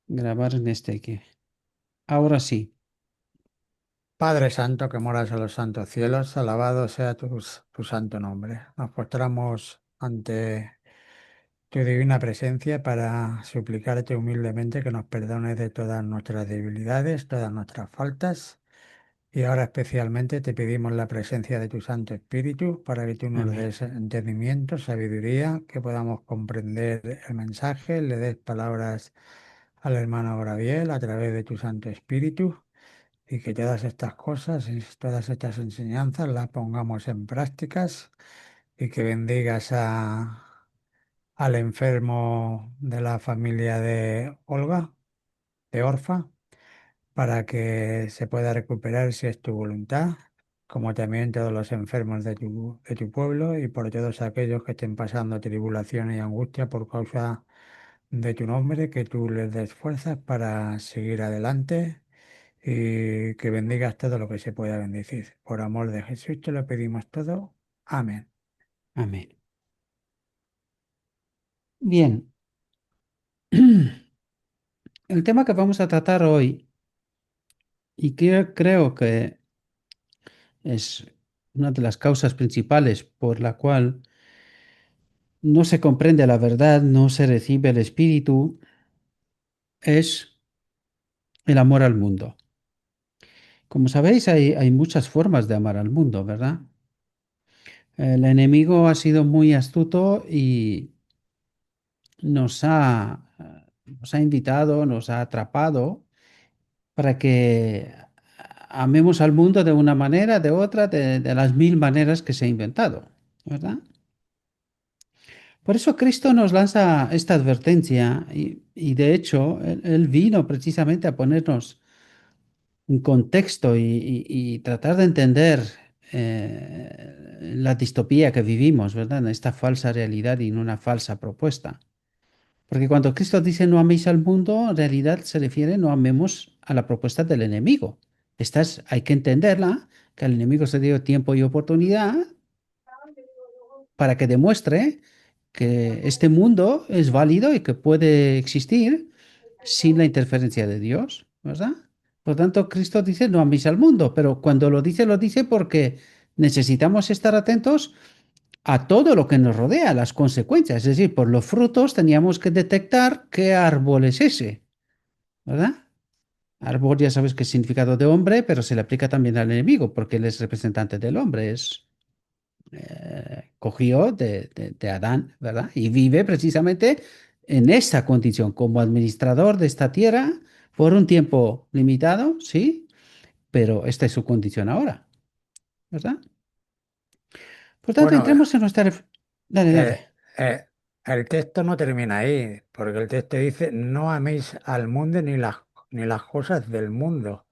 Grabar en este aquí. Ahora sí. Padre Santo que moras en los santos cielos, alabado sea tu santo nombre. Nos postramos ante tu divina presencia para suplicarte humildemente que nos perdones de todas nuestras debilidades, todas nuestras faltas. Y ahora especialmente te pedimos la presencia de tu Santo Espíritu para que tú nos Amén. des entendimiento, sabiduría, que podamos comprender el mensaje, le des palabras al hermano Gabriel a través de tu Santo Espíritu y que todas estas cosas y todas estas enseñanzas las pongamos en prácticas y que bendigas al enfermo de la familia de Olga, de Orfa, para que se pueda recuperar si es tu voluntad, como también todos los enfermos de tu pueblo y por todos aquellos que estén pasando tribulación y angustia por causa de tu nombre, que tú les des fuerzas para seguir adelante y que bendigas todo lo que se pueda bendecir. Por amor de Jesús te lo pedimos todo. Amén. Amén. Bien. El tema que vamos a tratar hoy, y que creo que es una de las causas principales por la cual no se comprende la verdad, no se recibe el espíritu, es el amor al mundo. Como sabéis, hay muchas formas de amar al mundo, ¿verdad? El enemigo ha sido muy astuto y nos ha invitado, nos ha atrapado para que amemos al mundo de una manera, de otra, de las mil maneras que se ha inventado, ¿verdad? Por eso Cristo nos lanza esta advertencia y de hecho él vino precisamente a ponernos un contexto y tratar de entender la distopía que vivimos, ¿verdad? En esta falsa realidad y en una falsa propuesta. Porque cuando Cristo dice no améis al mundo, en realidad se refiere no amemos a la propuesta del enemigo. Hay que entenderla, que al enemigo se dio tiempo y oportunidad para que demuestre que este mundo es válido y que puede existir sin la interferencia de Dios, ¿verdad? Por lo tanto, Cristo dice no améis al mundo, pero cuando lo dice porque necesitamos estar atentos a todo lo que nos rodea, las consecuencias. Es decir, por los frutos teníamos que detectar qué árbol es ese, ¿verdad? Árbol ya sabes qué significado de hombre, pero se le aplica también al enemigo, porque él es representante del hombre, cogió de Adán, ¿verdad? Y vive precisamente en esa condición, como administrador de esta tierra por un tiempo limitado, sí, pero esta es su condición ahora, ¿verdad? Por tanto, Bueno, entremos en nuestra... Dale, dale. eh, eh, el texto no termina ahí, porque el texto dice, no améis al mundo ni las cosas del mundo.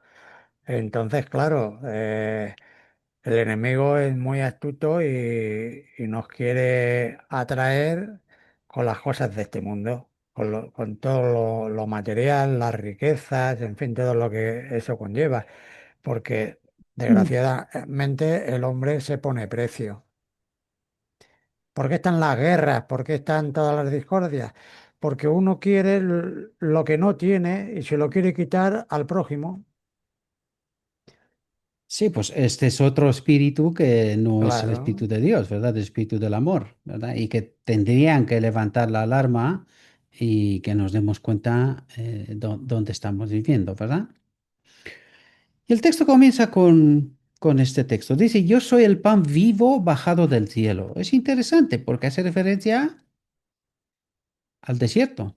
Entonces, claro, el enemigo es muy astuto y nos quiere atraer con las cosas de este mundo, con todo lo material, las riquezas, en fin, todo lo que eso conlleva, porque desgraciadamente el hombre se pone precio. ¿Por qué están las guerras? ¿Por qué están todas las discordias? Porque uno quiere lo que no tiene y se lo quiere quitar al prójimo. Sí, pues este es otro espíritu que no es el Claro. espíritu de Dios, ¿verdad? El espíritu del amor, ¿verdad? Y que tendrían que levantar la alarma y que nos demos cuenta dónde estamos viviendo, ¿verdad? Y el texto comienza con este texto. Dice, yo soy el pan vivo bajado del cielo. Es interesante porque hace referencia al desierto.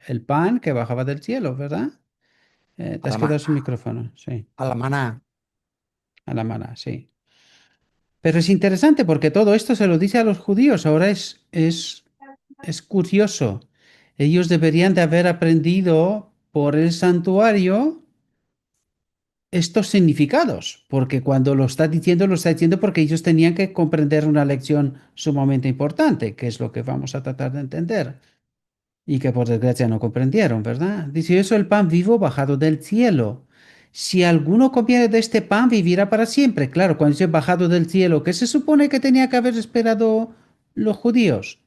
El pan que bajaba del cielo, ¿verdad? Te A has la, ma- quedado sin micrófono, sí, a la maná. a la mano, sí. Pero es interesante porque todo esto se lo dice a los judíos. Ahora es curioso. Ellos deberían de haber aprendido por el santuario estos significados, porque cuando lo está diciendo porque ellos tenían que comprender una lección sumamente importante, que es lo que vamos a tratar de entender, y que por desgracia no comprendieron, ¿verdad? Dice, eso el pan vivo bajado del cielo. Si alguno comiere de este pan, vivirá para siempre. Claro, cuando dice bajado del cielo, ¿qué se supone que tenía que haber esperado los judíos?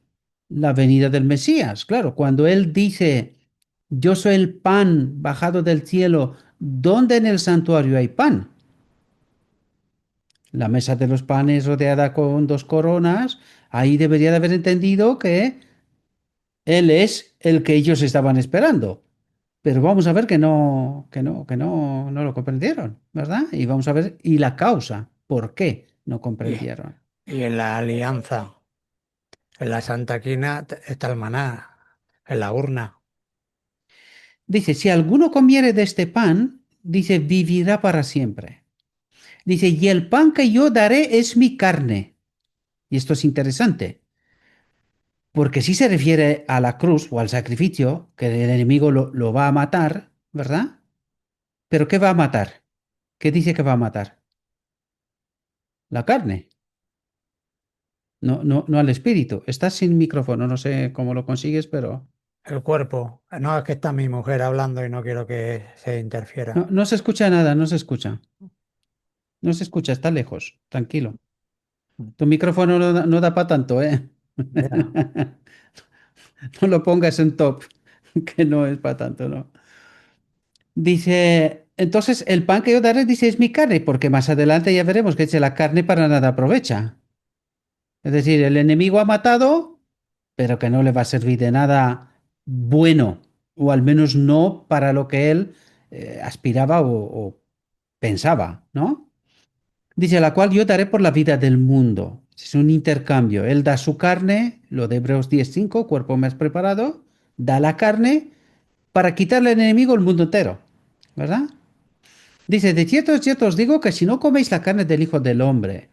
La venida del Mesías. Claro, cuando él dice Yo soy el pan bajado del cielo. ¿Dónde en el santuario hay pan? La mesa de los panes rodeada con dos coronas. Ahí debería de haber entendido que él es el que ellos estaban esperando. Pero vamos a ver que no lo comprendieron, ¿verdad? Y vamos a ver, y la causa, ¿por qué no Y, comprendieron? y en la alianza, en la Santa Quina está el maná, en la urna. Dice, si alguno comiere de este pan, dice, vivirá para siempre. Dice, y el pan que yo daré es mi carne. Y esto es interesante, porque si se refiere a la cruz o al sacrificio, que el enemigo lo va a matar, ¿verdad? Pero ¿qué va a matar? ¿Qué dice que va a matar? La carne, no al espíritu. Estás sin micrófono, no sé cómo lo consigues, pero El cuerpo. No, es que está mi mujer hablando y no quiero que se no, interfiera. no se escucha nada, no se escucha. No se escucha, está lejos, tranquilo. Tu micrófono no da para tanto, ¿eh? Ya. No lo pongas en top, que no es para tanto, ¿no? Dice, entonces el pan que yo daré, dice, es mi carne, porque más adelante ya veremos que dice, la carne para nada aprovecha. Es decir, el enemigo ha matado, pero que no le va a servir de nada bueno, o al menos no para lo que él aspiraba o pensaba, ¿no? Dice, la cual yo daré por la vida del mundo. Es un intercambio. Él da su carne, lo de Hebreos 10:5, cuerpo más preparado, da la carne para quitarle al enemigo el mundo entero, ¿verdad? Dice, de cierto os digo que si no coméis la carne del Hijo del Hombre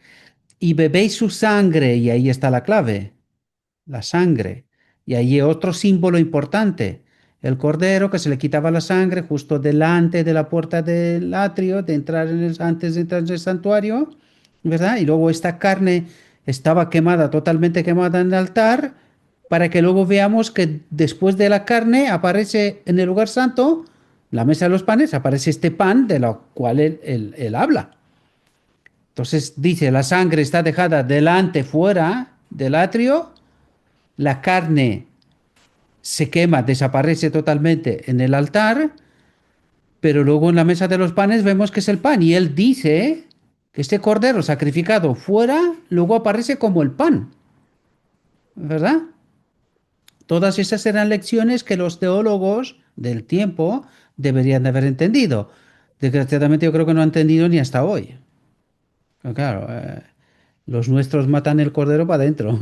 y bebéis su sangre, y ahí está la clave, la sangre. Y ahí otro símbolo importante, el cordero que se le quitaba la sangre justo delante de la puerta del atrio, de entrar antes de entrar en el santuario, ¿verdad? Y luego esta carne estaba quemada, totalmente quemada en el altar, para que luego veamos que después de la carne aparece en el lugar santo, la mesa de los panes, aparece este pan de lo cual él habla. Entonces dice, la sangre está dejada delante, fuera del atrio, la carne se quema, desaparece totalmente en el altar, pero luego en la mesa de los panes vemos que es el pan y él dice que este cordero sacrificado fuera, luego aparece como el pan, ¿verdad? Todas esas eran lecciones que los teólogos del tiempo deberían de haber entendido. Desgraciadamente yo creo que no han entendido ni hasta hoy. Pero claro, los nuestros matan el cordero para adentro,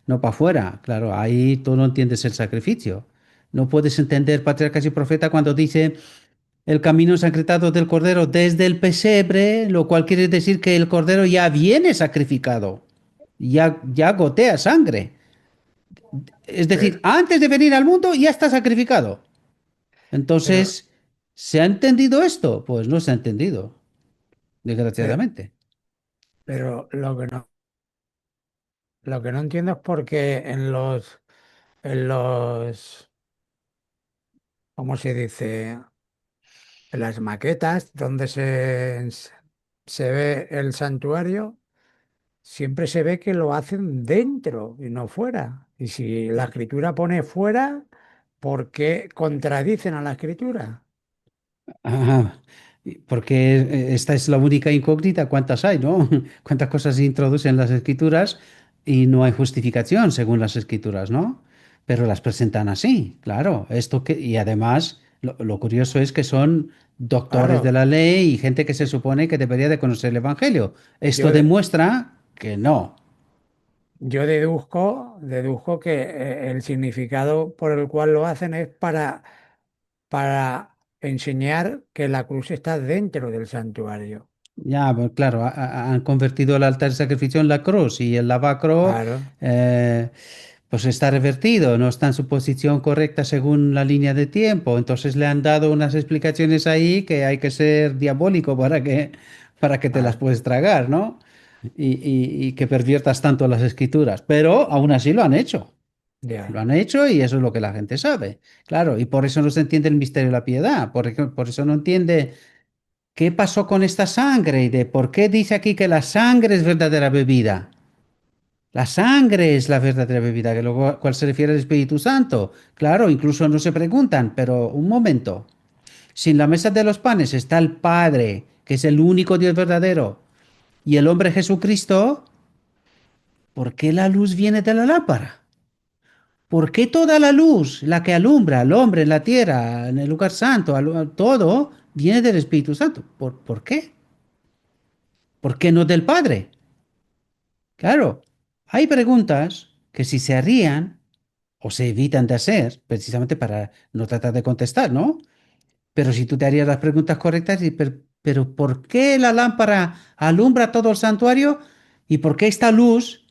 no para afuera. Claro, ahí tú no entiendes el sacrificio. No puedes entender patriarcas y profeta cuando dice el camino ensangrentado del cordero desde el pesebre, lo cual quiere decir que el cordero ya viene sacrificado, ya gotea sangre. Es decir, Pero, antes de venir al mundo ya está sacrificado. pero, Entonces, ¿se ha entendido esto? Pues no se ha entendido, pe- desgraciadamente. pero lo que no entiendo es por qué en los, ¿cómo se dice? En las maquetas donde se ve el santuario, siempre se ve que lo hacen dentro y no fuera. Y si la escritura pone fuera, ¿por qué contradicen a la escritura? Ajá, porque esta es la única incógnita, ¿cuántas hay, no? ¿Cuántas cosas se introducen en las escrituras y no hay justificación según las escrituras, ¿no? Pero las presentan así, claro. Esto que, y además, lo curioso es que son doctores de Claro, la ley y gente que se supone que debería de conocer el Evangelio. Esto yo, de- demuestra que no. yo deduzco que el significado por el cual lo hacen es para enseñar que la cruz está dentro del santuario. Ya, pues, claro, han convertido el altar de sacrificio en la cruz y el lavacro, Claro, eh, pues está revertido, no está en su posición correcta según la línea de tiempo. Entonces le han dado unas explicaciones ahí que hay que ser diabólico para que te las claro, puedes tragar, ¿no? Y que perviertas tanto las escrituras. Pero aún así lo han hecho. Lo ya. han hecho y eso es lo que la gente sabe. Claro, y por eso no se entiende el misterio de la piedad, por eso no entiende. ¿Qué pasó con esta sangre? ¿Y de por qué dice aquí que la sangre es verdadera bebida? La sangre es la verdadera bebida, que luego cuál se refiere al Espíritu Santo. Claro, incluso no se preguntan, pero un momento. Si en la mesa de los panes está el Padre, que es el único Dios verdadero, y el hombre Jesucristo, ¿por qué la luz viene de la lámpara? ¿Por qué toda la luz, la que alumbra al hombre en la tierra, en el lugar santo, todo, viene del Espíritu Santo? ¿Por qué? ¿Por qué no del Padre? Claro, hay preguntas que si se harían o se evitan de hacer, precisamente para no tratar de contestar, ¿no? Pero si tú te harías las preguntas correctas, pero ¿por qué la lámpara alumbra todo el santuario? ¿Y por qué esta luz,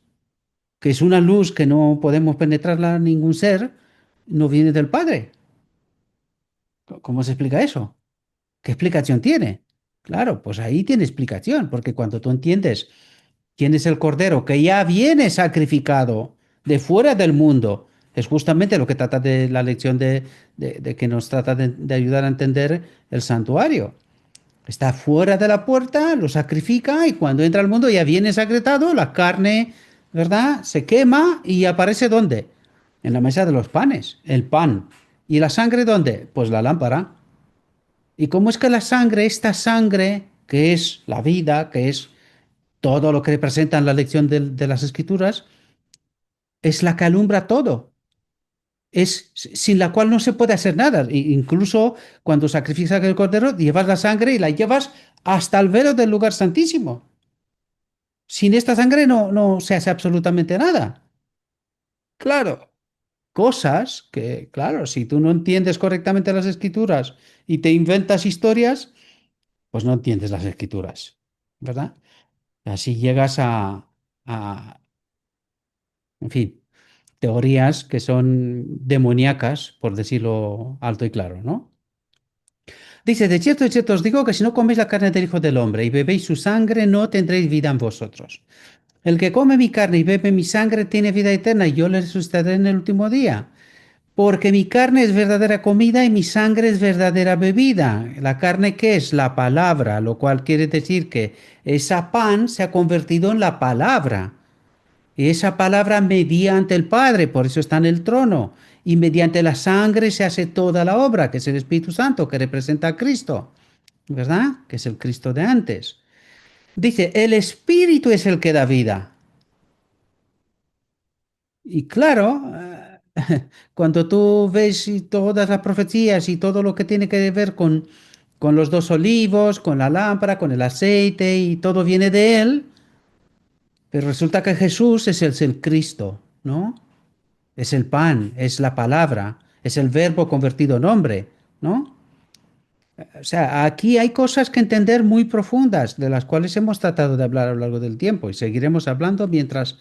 que es una luz que no podemos penetrarla ningún ser, no viene del Padre? ¿Cómo se explica eso? ¿Qué explicación tiene? Claro, pues ahí tiene explicación, porque cuando tú entiendes quién es el Cordero que ya viene sacrificado de fuera del mundo, es justamente lo que trata de la lección de que nos trata de ayudar a entender el santuario. Está fuera de la puerta, lo sacrifica y cuando entra al mundo ya viene sacrificado, la carne, ¿verdad? Se quema y aparece ¿dónde? En la mesa de los panes, el pan. ¿Y la sangre dónde? Pues la lámpara. ¿Y cómo es que la sangre, esta sangre, que es la vida, que es todo lo que representa en la lección de las escrituras, es la que alumbra todo? Es sin la cual no se puede hacer nada. Incluso cuando sacrificas el cordero, llevas la sangre y la llevas hasta el velo del lugar santísimo. Sin esta sangre no se hace absolutamente nada. Claro, cosas que, claro, si tú no entiendes correctamente las escrituras y te inventas historias, pues no entiendes las escrituras, ¿verdad? Así llegas en fin, teorías que son demoníacas, por decirlo alto y claro, ¿no? Dice, de cierto os digo que si no coméis la carne del Hijo del Hombre y bebéis su sangre, no tendréis vida en vosotros. El que come mi carne y bebe mi sangre tiene vida eterna y yo le resucitaré en el último día. Porque mi carne es verdadera comida y mi sangre es verdadera bebida. La carne, ¿qué es? La palabra, lo cual quiere decir que esa pan se ha convertido en la palabra. Y esa palabra mediante el Padre, por eso está en el trono. Y mediante la sangre se hace toda la obra, que es el Espíritu Santo, que representa a Cristo, ¿verdad? Que es el Cristo de antes. Dice, el Espíritu es el que da vida. Y claro, cuando tú ves todas las profecías y todo lo que tiene que ver con los dos olivos, con la lámpara, con el aceite y todo viene de él, pero resulta que Jesús es el Cristo, ¿no? Es el pan, es la palabra, es el verbo convertido en hombre, ¿no? O sea, aquí hay cosas que entender muy profundas, de las cuales hemos tratado de hablar a lo largo del tiempo y seguiremos hablando mientras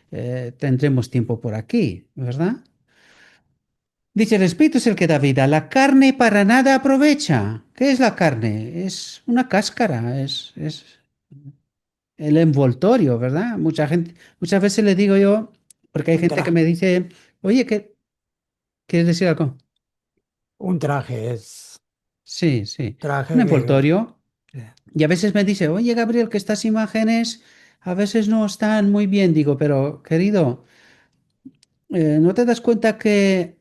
tendremos tiempo por aquí, ¿verdad? Dice, el espíritu es el que da vida, la carne para nada aprovecha. ¿Qué es la carne? Es una cáscara, es el envoltorio, ¿verdad? Mucha gente, muchas veces le digo yo, porque hay Un gente que traje, me dice, oye, ¿qué quieres decir algo? un traje es Sí, sí, un traje envoltorio. que- Y a veces me dice, oye, Gabriel, que estas imágenes a veces no están muy bien. Digo, pero querido, ¿no te das cuenta que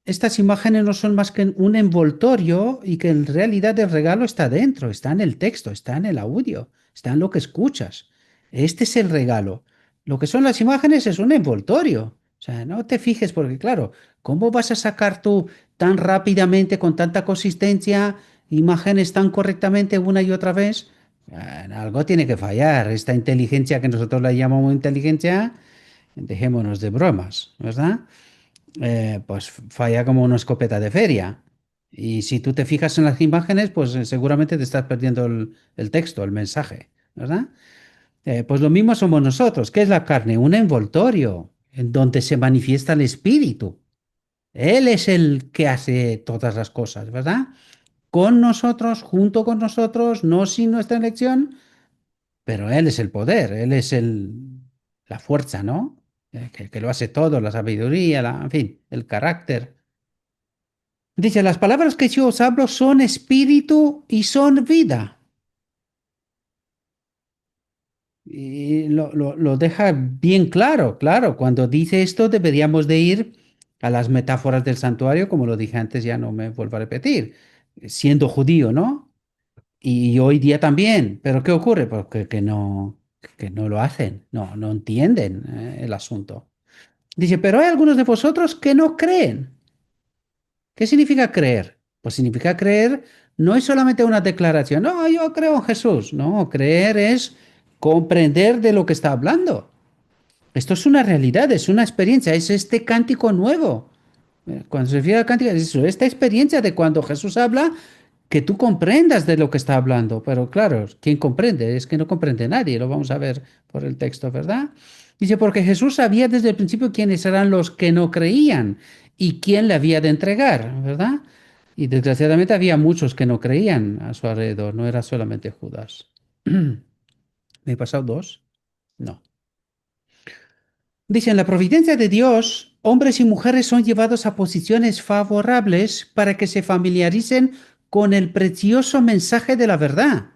estas imágenes no son más que un envoltorio y que en realidad el regalo está dentro, está en el texto, está en el audio, está en lo que escuchas? Este es el regalo. Lo que son las imágenes es un envoltorio. O sea, no te fijes porque, claro, ¿cómo vas a sacar tú tan rápidamente, con tanta consistencia, imágenes tan correctamente una y otra vez? Algo tiene que fallar. Esta inteligencia que nosotros la llamamos inteligencia, dejémonos de bromas, ¿verdad? Pues falla como una escopeta de feria. Y si tú te fijas en las imágenes, pues seguramente te estás perdiendo el texto, el mensaje, ¿verdad? Pues lo mismo somos nosotros. ¿Qué es la carne? Un envoltorio en donde se manifiesta el espíritu. Él es el que hace todas las cosas, ¿verdad? Con nosotros, junto con nosotros, no sin nuestra elección, pero Él es el poder, Él es la fuerza, ¿no? Que lo hace todo, la sabiduría, en fin, el carácter. Dice, las palabras que yo os hablo son espíritu y son vida. Y lo deja bien claro, claro. Cuando dice esto deberíamos de ir a las metáforas del santuario, como lo dije antes, ya no me vuelvo a repetir, siendo judío, ¿no? Y hoy día también. Pero ¿qué ocurre? Pues que no lo hacen, no entienden el asunto. Dice, pero hay algunos de vosotros que no creen. ¿Qué significa creer? Pues significa creer no es solamente una declaración, no, yo creo en Jesús. No, creer es comprender de lo que está hablando. Esto es una realidad, es una experiencia, es este cántico nuevo. Cuando se refiere al cántico, es eso, esta experiencia de cuando Jesús habla, que tú comprendas de lo que está hablando. Pero claro, ¿quién comprende? Es que no comprende nadie, lo vamos a ver por el texto, ¿verdad? Dice, porque Jesús sabía desde el principio quiénes eran los que no creían y quién le había de entregar, ¿verdad? Y desgraciadamente había muchos que no creían a su alrededor, no era solamente Judas. ¿Me he pasado dos? No. Dice, en la providencia de Dios, hombres y mujeres son llevados a posiciones favorables para que se familiaricen con el precioso mensaje de la verdad.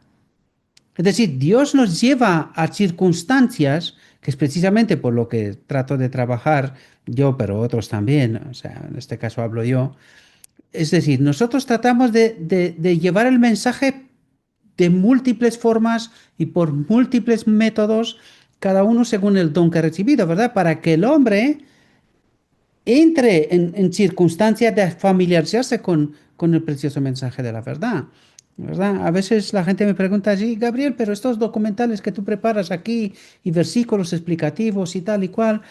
Es decir, Dios nos lleva a circunstancias, que es precisamente por lo que trato de trabajar yo, pero otros también, o sea, en este caso hablo yo. Es decir, nosotros tratamos de llevar el mensaje de múltiples formas y por múltiples métodos, cada uno según el don que ha recibido, ¿verdad? Para que el hombre entre en circunstancias de familiarizarse con el precioso mensaje de la verdad. ¿Verdad? A veces la gente me pregunta allí, Gabriel, pero estos documentales que tú preparas aquí y versículos explicativos y tal y cual,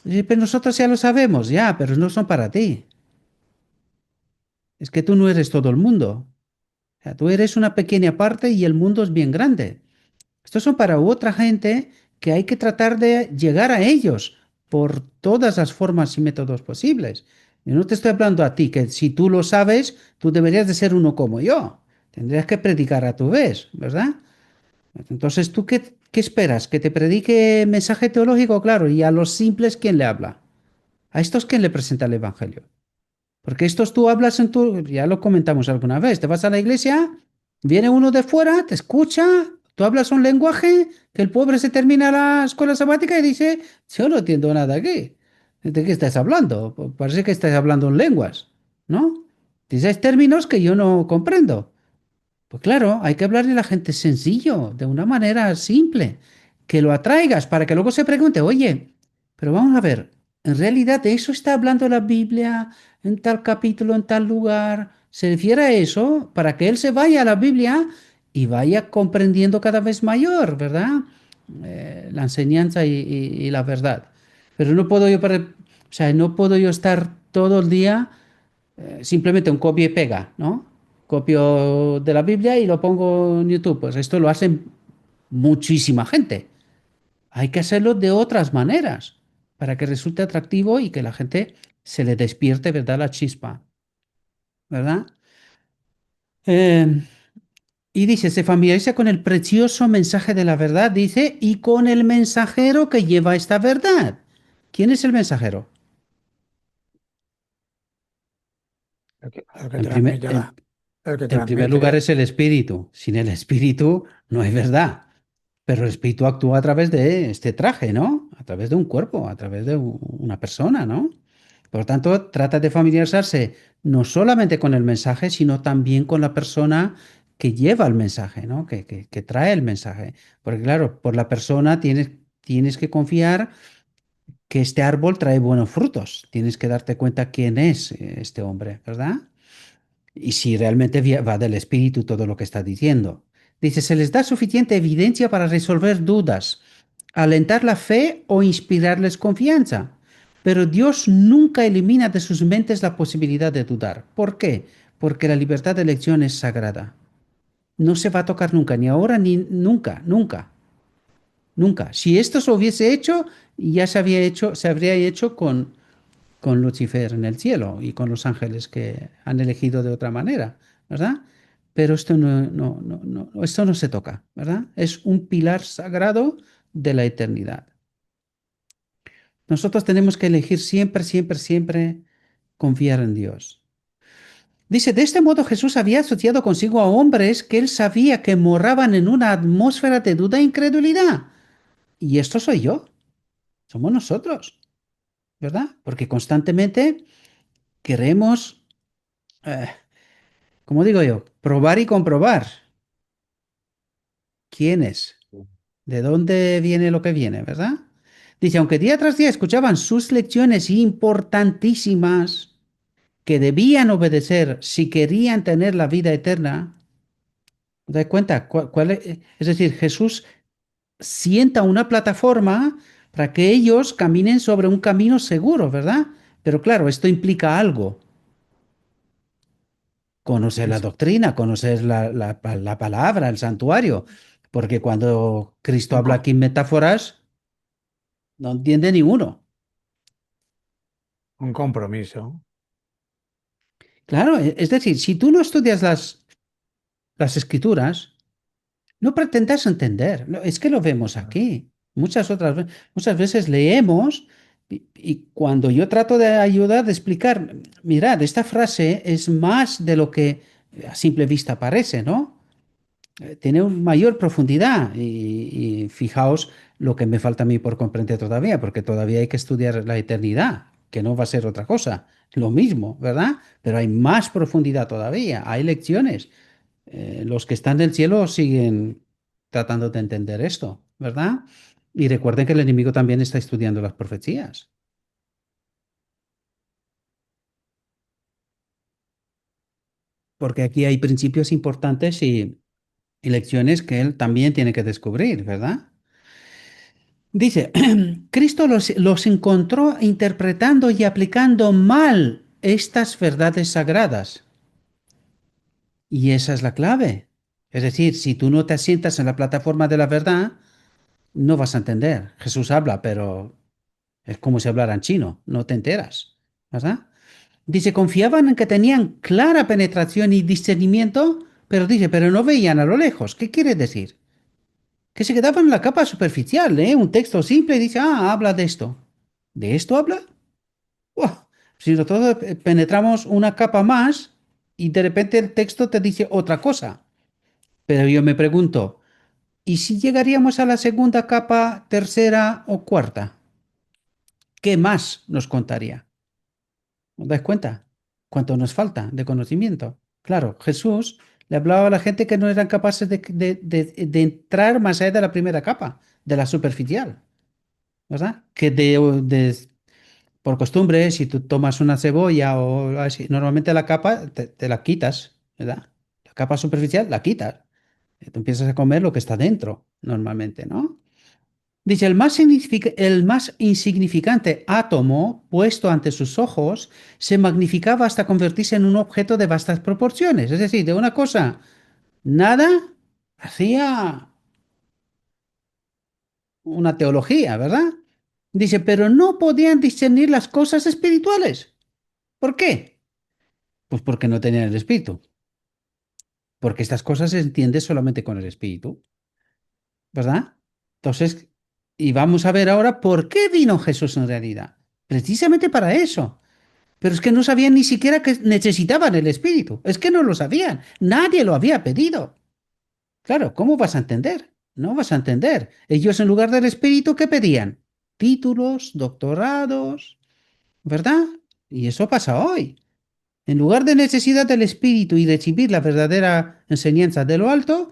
pero nosotros ya lo sabemos, ya, pero no son para ti. Es que tú no eres todo el mundo. O sea, tú eres una pequeña parte y el mundo es bien grande. Estos son para otra gente que hay que tratar de llegar a ellos por todas las formas y métodos posibles. Yo no te estoy hablando a ti, que si tú lo sabes, tú deberías de ser uno como yo. Tendrías que predicar a tu vez, ¿verdad? Entonces, ¿tú qué esperas? ¿Que te predique mensaje teológico? Claro, y a los simples, ¿quién le habla? A estos, ¿quién le presenta el Evangelio? Porque estos tú hablas en tu, ya lo comentamos alguna vez, te vas a la iglesia, viene uno de fuera, te escucha, tú hablas un lenguaje, que el pobre se termina la escuela sabática y dice, yo no entiendo nada aquí. ¿De qué estás hablando? Parece que estás hablando en lenguas, ¿no? Dices términos que yo no comprendo. Pues claro, hay que hablarle a la gente sencillo, de una manera simple, que lo atraigas para que luego se pregunte, oye, pero vamos a ver, en realidad de eso está hablando la Biblia en tal capítulo, en tal lugar, se refiere a eso para que él se vaya a la Biblia y vaya comprendiendo cada vez mayor, ¿verdad? La enseñanza y la verdad. Pero no puedo yo, o sea, no puedo yo estar todo el día simplemente un copia y pega, ¿no? Copio de la Biblia y lo pongo en YouTube. Pues esto lo hacen muchísima gente. Hay que hacerlo de otras maneras para que resulte atractivo y que la gente se le despierte, ¿verdad? La chispa, ¿verdad? Eh, y dice, se familiariza con el precioso mensaje de la verdad, dice, y con el mensajero que lleva esta verdad. ¿Quién es el mensajero? El que En primer, transmite en, el que En primer lugar transmite. es el espíritu. Sin el espíritu no hay verdad. Pero el espíritu actúa a través de este traje, ¿no? A través de un cuerpo, a través de una persona, ¿no? Por lo tanto, trata de familiarizarse no solamente con el mensaje, sino también con la persona que lleva el mensaje, ¿no? Que trae el mensaje. Porque claro, por la persona tienes que confiar que este árbol trae buenos frutos. Tienes que darte cuenta quién es este hombre, ¿verdad? Y si realmente va del espíritu todo lo que está diciendo. Dice, se les da suficiente evidencia para resolver dudas, alentar la fe o inspirarles confianza. Pero Dios nunca elimina de sus mentes la posibilidad de dudar. ¿Por qué? Porque la libertad de elección es sagrada. No se va a tocar nunca, ni ahora ni nunca, nunca, nunca. Si esto se hubiese hecho, ya se habría hecho con Lucifer en el cielo y con los ángeles que han elegido de otra manera, ¿verdad? Pero esto esto no se toca, ¿verdad? Es un pilar sagrado de la eternidad. Nosotros tenemos que elegir siempre, siempre, siempre confiar en Dios. Dice, de este modo Jesús había asociado consigo a hombres que él sabía que moraban en una atmósfera de duda e incredulidad. Y esto soy yo, somos nosotros, ¿verdad? Porque constantemente queremos, eh, como digo yo, probar y comprobar quién es, de dónde viene lo que viene, ¿verdad? Dice, aunque día tras día escuchaban sus lecciones importantísimas que debían obedecer si querían tener la vida eterna, ¿te das cuenta? Es decir, Jesús sienta una plataforma para que ellos caminen sobre un camino seguro, ¿verdad? Pero claro, esto implica algo. Conocer la Es doctrina, conocer la palabra, el santuario. Porque cuando Cristo un, habla co- aquí en metáforas, no entiende ni uno. un compromiso. Claro, es decir, si tú no estudias las escrituras, no pretendas entender. Es que lo vemos aquí. Muchas veces leemos y cuando yo trato de ayudar, de explicar, mirad, esta frase es más de lo que a simple vista parece, ¿no? Tiene una mayor profundidad y fijaos lo que me falta a mí por comprender todavía, porque todavía hay que estudiar la eternidad, que no va a ser otra cosa, lo mismo, ¿verdad? Pero hay más profundidad todavía, hay lecciones. Los que están del cielo siguen tratando de entender esto, ¿verdad? Y recuerden que el enemigo también está estudiando las profecías, porque aquí hay principios importantes y lecciones que él también tiene que descubrir, ¿verdad? Dice, Cristo los encontró interpretando y aplicando mal estas verdades sagradas. Y esa es la clave. Es decir, si tú no te asientas en la plataforma de la verdad, no vas a entender. Jesús habla, pero es como si hablara en chino, no te enteras, ¿verdad? Dice, confiaban en que tenían clara penetración y discernimiento, pero dice, pero no veían a lo lejos. ¿Qué quiere decir? Que se quedaban en la capa superficial, ¿eh? Un texto simple y dice, ah, habla de esto. ¿De esto habla? ¡Buah! Si nosotros penetramos una capa más y de repente el texto te dice otra cosa. Pero yo me pregunto, ¿y si llegaríamos a la segunda capa, tercera o cuarta? ¿Qué más nos contaría? ¿Os dais cuenta? ¿Cuánto nos falta de conocimiento? Claro, Jesús le hablaba a la gente que no eran capaces de entrar más allá de la primera capa, de la superficial, ¿verdad? Por costumbre, si tú tomas una cebolla o así, normalmente la capa te la quitas, ¿verdad? La capa superficial la quitas. Tú empiezas a comer lo que está dentro, normalmente, ¿no? Dice, el más insignificante átomo puesto ante sus ojos se magnificaba hasta convertirse en un objeto de vastas proporciones. Es decir, de una cosa, nada, hacía una teología, ¿verdad? Dice, pero no podían discernir las cosas espirituales. ¿Por qué? Pues porque no tenían el espíritu. Porque estas cosas se entienden solamente con el espíritu, ¿verdad? Entonces, y vamos a ver ahora por qué vino Jesús en realidad. Precisamente para eso. Pero es que no sabían ni siquiera que necesitaban el espíritu. Es que no lo sabían. Nadie lo había pedido. Claro, ¿cómo vas a entender? No vas a entender. Ellos en lugar del espíritu, ¿qué pedían? Títulos, doctorados, ¿verdad? Y eso pasa hoy. En lugar de necesidad del espíritu y recibir la verdadera enseñanza de lo alto,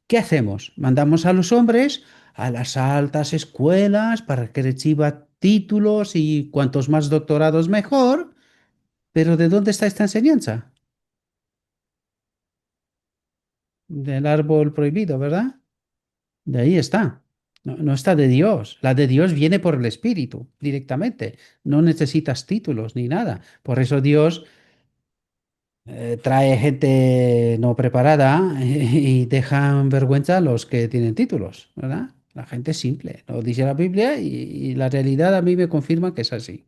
¿qué hacemos? Mandamos a los hombres a las altas escuelas para que reciba títulos y cuantos más doctorados mejor. Pero ¿de dónde está esta enseñanza? Del árbol prohibido, ¿verdad? De ahí está. No, no está de Dios. La de Dios viene por el Espíritu, directamente. No necesitas títulos ni nada. Por eso Dios trae gente no preparada y deja en vergüenza a los que tienen títulos, ¿verdad? La gente simple. Lo dice la Biblia y la realidad a mí me confirma que es así.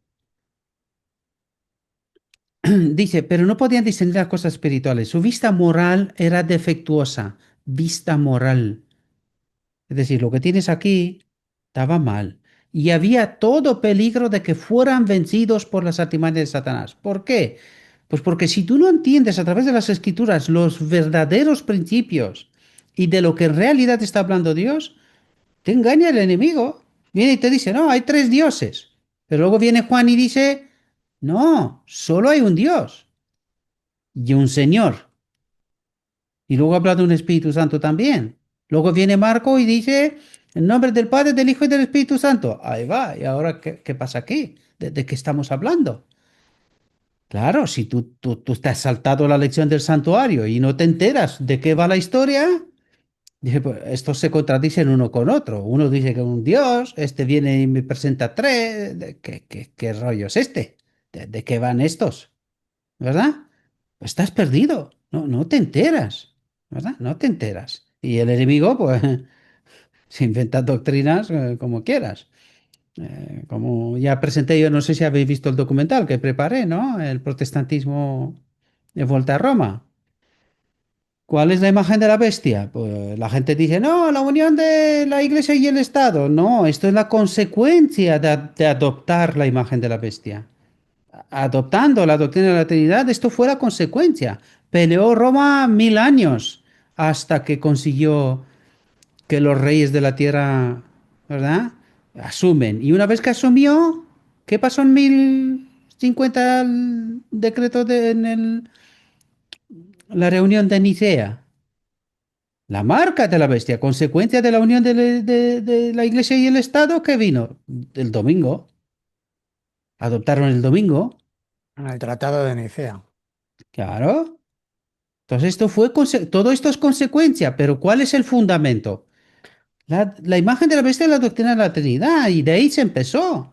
Dice, pero no podían discernir las cosas espirituales. Su vista moral era defectuosa. Vista moral. Es decir, lo que tienes aquí estaba mal. Y había todo peligro de que fueran vencidos por las artimañas de Satanás. ¿Por qué? Pues porque si tú no entiendes a través de las escrituras los verdaderos principios y de lo que en realidad está hablando Dios, te engaña el enemigo. Viene y te dice, no, hay tres dioses. Pero luego viene Juan y dice, no, solo hay un Dios y un Señor. Y luego habla de un Espíritu Santo también. Luego viene Marco y dice, en nombre del Padre, del Hijo y del Espíritu Santo. Ahí va. ¿Y ahora qué pasa aquí? ¿De qué estamos hablando? Claro, si tú te has saltado la lección del santuario y no te enteras de qué va la historia, dije, pues estos se contradicen uno con otro. Uno dice que es un dios, este viene y me presenta tres. ¿Qué rollo es este? ¿De qué van estos? ¿Verdad? Estás perdido, no te enteras, ¿verdad? No te enteras. Y el enemigo, pues, se inventa doctrinas como quieras. Como ya presenté, yo no sé si habéis visto el documental que preparé, ¿no? El protestantismo de vuelta a Roma. ¿Cuál es la imagen de la bestia? Pues la gente dice, no, la unión de la iglesia y el Estado. No, esto es la consecuencia de adoptar la imagen de la bestia. Adoptando la doctrina de la Trinidad, esto fue la consecuencia. Peleó Roma 1000 años hasta que consiguió que los reyes de la tierra, ¿verdad? Asumen. Y una vez que asumió, ¿qué pasó en 1050 el decreto la reunión de Nicea? La marca de la bestia, consecuencia de la unión de la iglesia y el Estado, ¿qué vino? El domingo. Adoptaron el domingo. En el Tratado de Nicea. Claro. Entonces todo esto es consecuencia, pero ¿cuál es el fundamento? La imagen de la bestia es la doctrina de la Trinidad y de ahí se empezó.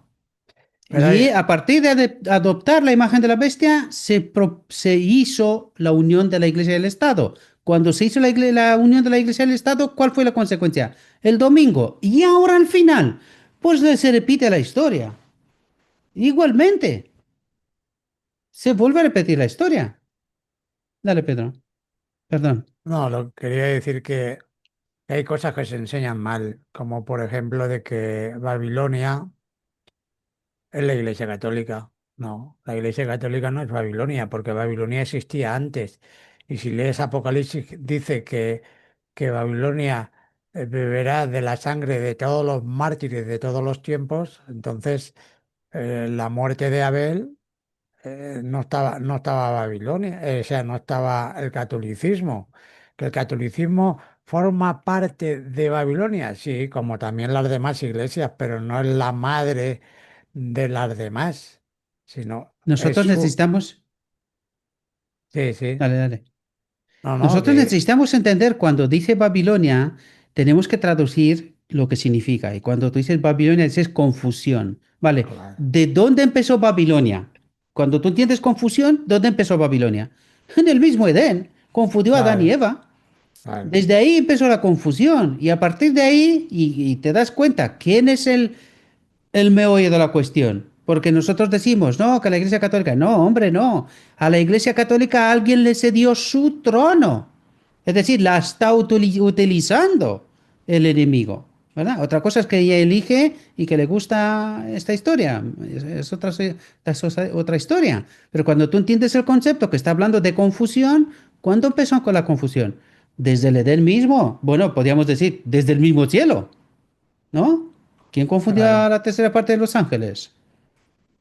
Pero Y a partir de adoptar la imagen de la bestia se hizo la unión de la iglesia y el Estado. Cuando se hizo la unión de la iglesia y el Estado, ¿cuál fue la consecuencia? El domingo. Y ahora al final, pues se repite la historia. Igualmente, se vuelve a repetir la historia. Dale, Pedro. Perdón. no, lo quería decir que hay cosas que se enseñan mal, como por ejemplo de que Babilonia es la Iglesia Católica. No, la Iglesia Católica no es Babilonia, porque Babilonia existía antes. Y si lees Apocalipsis, dice que Babilonia beberá de la sangre de todos los mártires de todos los tiempos. Entonces, la muerte de Abel no estaba Babilonia, o sea, no estaba el catolicismo. Que el catolicismo forma parte de Babilonia, sí, como también las demás iglesias, pero no es la madre de las demás, sino es Nosotros su... necesitamos... Sí, sí. Dale, dale. No, no, Nosotros que... necesitamos entender cuando dice Babilonia, tenemos que traducir lo que significa. Y cuando tú dices Babilonia, dices confusión. Vale, Claro, ¿de dónde empezó Babilonia? Cuando tú entiendes confusión, ¿dónde empezó Babilonia? En el mismo Edén. Confundió a Adán y claro, Eva. claro. Desde ahí empezó la confusión. Y a partir de ahí, y te das cuenta quién es el meollo de la cuestión. Porque nosotros decimos, no, que la Iglesia Católica, no, hombre, no. A la Iglesia Católica alguien le cedió su trono. Es decir, la está utilizando el enemigo, ¿verdad? Otra cosa es que ella elige y que le gusta esta historia. Es otra historia. Pero cuando tú entiendes el concepto que está hablando de confusión, ¿cuándo empezó con la confusión? Desde el Edén mismo. Bueno, podríamos decir, desde el mismo cielo. ¿No? ¿Quién confundió a Claro. la tercera parte de los ángeles?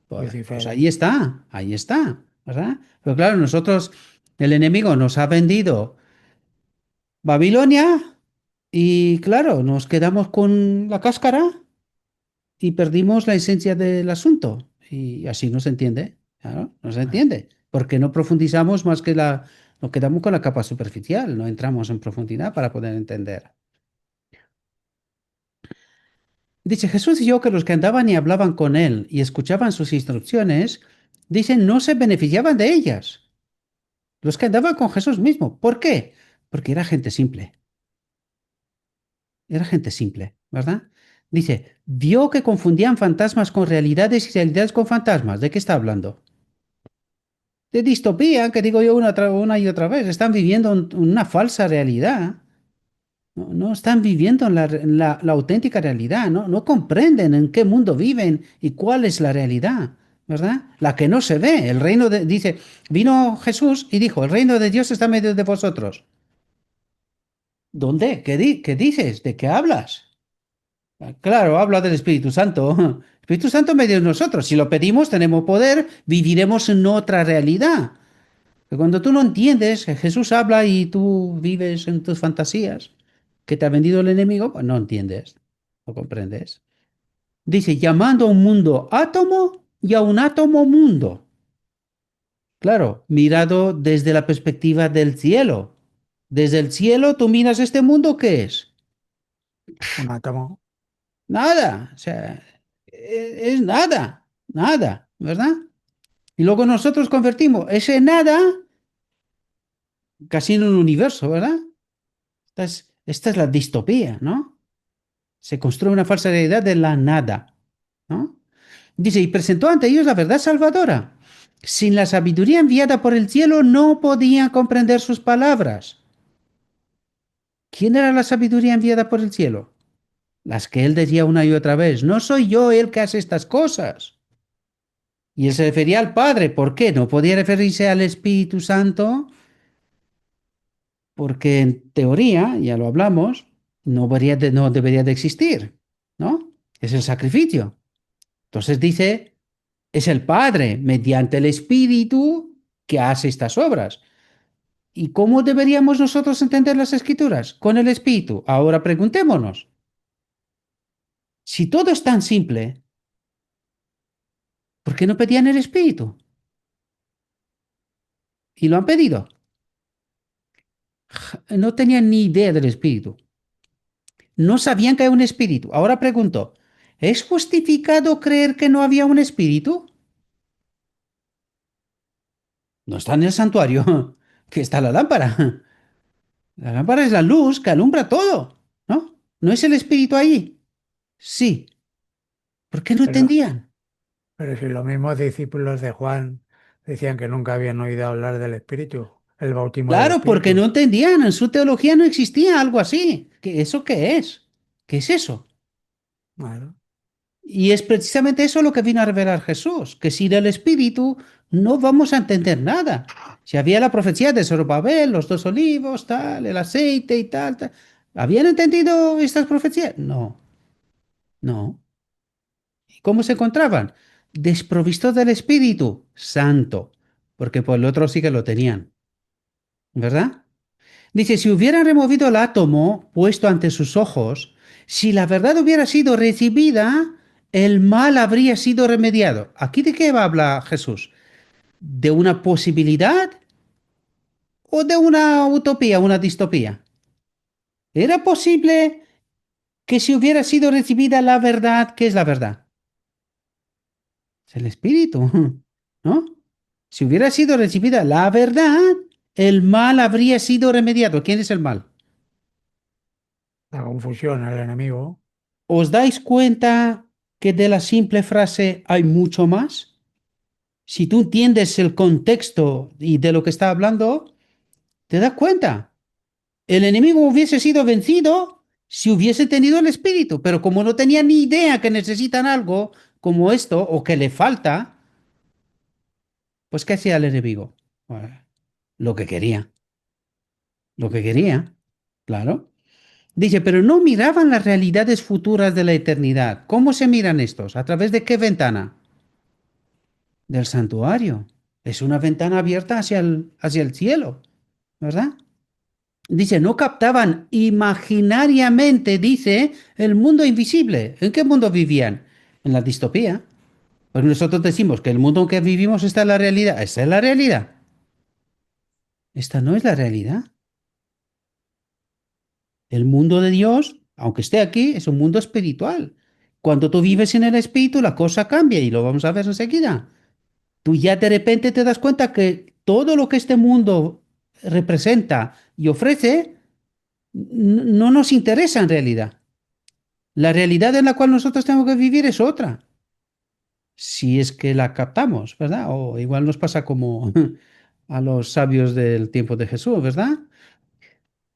Pues Lucifer. ahí está, ¿verdad? Pero claro, nosotros, el enemigo nos ha vendido Babilonia y claro, nos quedamos con la cáscara y perdimos la esencia del asunto. Y así no se entiende, claro, no se Ah, entiende, porque no profundizamos más que nos quedamos con la capa superficial, no entramos en profundidad para poder entender. Dice Jesús y yo que los que andaban y hablaban con él y escuchaban sus instrucciones, dicen, no se beneficiaban de ellas. Los que andaban con Jesús mismo. ¿Por qué? Porque era gente simple, ¿verdad? Dice, vio que confundían fantasmas con realidades y realidades con fantasmas. ¿De qué está hablando? De distopía, que digo yo una y otra vez. Están viviendo una falsa realidad. No están viviendo en la auténtica realidad, no comprenden en qué mundo viven y cuál es la realidad, ¿verdad? La que no se ve. Dice, vino Jesús y dijo, el reino de Dios está en medio de vosotros. ¿Dónde? ¿Qué dices? ¿De qué hablas? Claro, habla del Espíritu Santo. El Espíritu Santo medio de nosotros. Si lo pedimos, tenemos poder, viviremos en otra realidad. Pero cuando tú no entiendes que Jesús habla y tú vives en tus fantasías que te ha vendido el enemigo, pues no entiendes, no comprendes. Dice, llamando a un mundo átomo y a un átomo mundo. Claro, mirado desde la perspectiva del cielo. Desde el cielo tú miras este mundo, ¿qué es? Un átomo. Nada, o sea, es nada, nada, ¿verdad? Y luego nosotros convertimos ese nada casi en un universo, ¿verdad? Esta es la distopía, ¿no? Se construye una falsa realidad de la nada, ¿no? Dice, y presentó ante ellos la verdad salvadora. Sin la sabiduría enviada por el cielo no podían comprender sus palabras. ¿Quién era la sabiduría enviada por el cielo? Las que él decía una y otra vez, no soy yo el que hace estas cosas. Y él se refería al Padre. ¿Por qué? No podía referirse al Espíritu Santo porque en teoría, ya lo hablamos, no debería de existir, ¿no? Es el sacrificio. Entonces dice, es el Padre mediante el Espíritu que hace estas obras. ¿Y cómo deberíamos nosotros entender las Escrituras? Con el Espíritu. Ahora preguntémonos, si todo es tan simple, ¿por qué no pedían el Espíritu? Y lo han pedido. No tenían ni idea del Espíritu. No sabían que hay un Espíritu. Ahora pregunto, ¿es justificado creer que no había un Espíritu? No está en el santuario, que está la lámpara. La lámpara es la luz que alumbra todo, ¿no? ¿No es el Espíritu ahí? Sí. ¿Por qué no Pero, entendían? pero si los mismos discípulos de Juan decían que nunca habían oído hablar del Espíritu, el bautismo del Claro, porque no Espíritu. entendían. En su teología no existía algo así. ¿Eso qué es? ¿Qué es eso? Claro. Y es precisamente eso lo que vino a revelar Jesús, que sin el Espíritu no vamos a entender nada. Si había la profecía de Zorobabel, los dos olivos, tal, el aceite y tal, tal. ¿Habían entendido estas profecías? No, no. ¿Y cómo se encontraban? Desprovistos del Espíritu Santo, porque por el otro sí que lo tenían, ¿verdad? Dice, si hubieran removido el átomo puesto ante sus ojos, si la verdad hubiera sido recibida, el mal habría sido remediado. ¿Aquí de qué va a hablar Jesús? ¿De una posibilidad o de una utopía, una distopía? ¿Era posible que si hubiera sido recibida la verdad, qué es la verdad? Es el espíritu, ¿no? Si hubiera sido recibida la verdad, el mal habría sido remediado. ¿Quién es el mal? La confusión, el enemigo. ¿Os dais cuenta que de la simple frase hay mucho más? Si tú entiendes el contexto y de lo que está hablando, te das cuenta. El enemigo hubiese sido vencido si hubiese tenido el espíritu, pero como no tenía ni idea que necesitan algo como esto o que le falta, pues ¿qué hacía el enemigo? Bueno, lo que quería, lo que quería, claro. Dice, pero no miraban las realidades futuras de la eternidad. ¿Cómo se miran estos? ¿A través de qué ventana? Del santuario. Es una ventana abierta hacia el cielo, ¿verdad? Dice, no captaban imaginariamente, dice, el mundo invisible. ¿En qué mundo vivían? En la distopía. Pues nosotros decimos que el mundo en que vivimos está en la realidad. ¿Esta es la realidad? Esta no es la realidad. El mundo de Dios, aunque esté aquí, es un mundo espiritual. Cuando tú vives en el espíritu, la cosa cambia y lo vamos a ver enseguida. Tú ya de repente te das cuenta que todo lo que este mundo representa y ofrece no nos interesa en realidad. La realidad en la cual nosotros tenemos que vivir es otra, si es que la captamos, ¿verdad? O igual nos pasa como a los sabios del tiempo de Jesús, ¿verdad?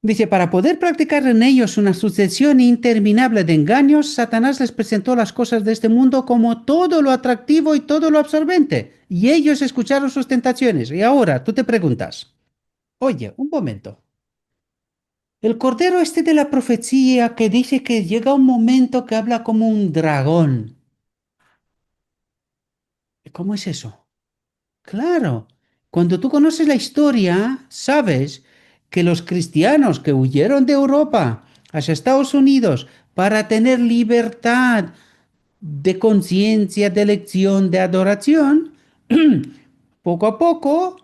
Dice, para poder practicar en ellos una sucesión interminable de engaños, Satanás les presentó las cosas de este mundo como todo lo atractivo y todo lo absorbente, y ellos escucharon sus tentaciones. Y ahora tú te preguntas, oye, un momento, El cordero este de la profecía que dice que llega un momento que habla como un dragón. ¿Cómo es eso? Claro, cuando tú conoces la historia, sabes que los cristianos que huyeron de Europa hacia Estados Unidos para tener libertad de conciencia, de elección, de adoración, poco a poco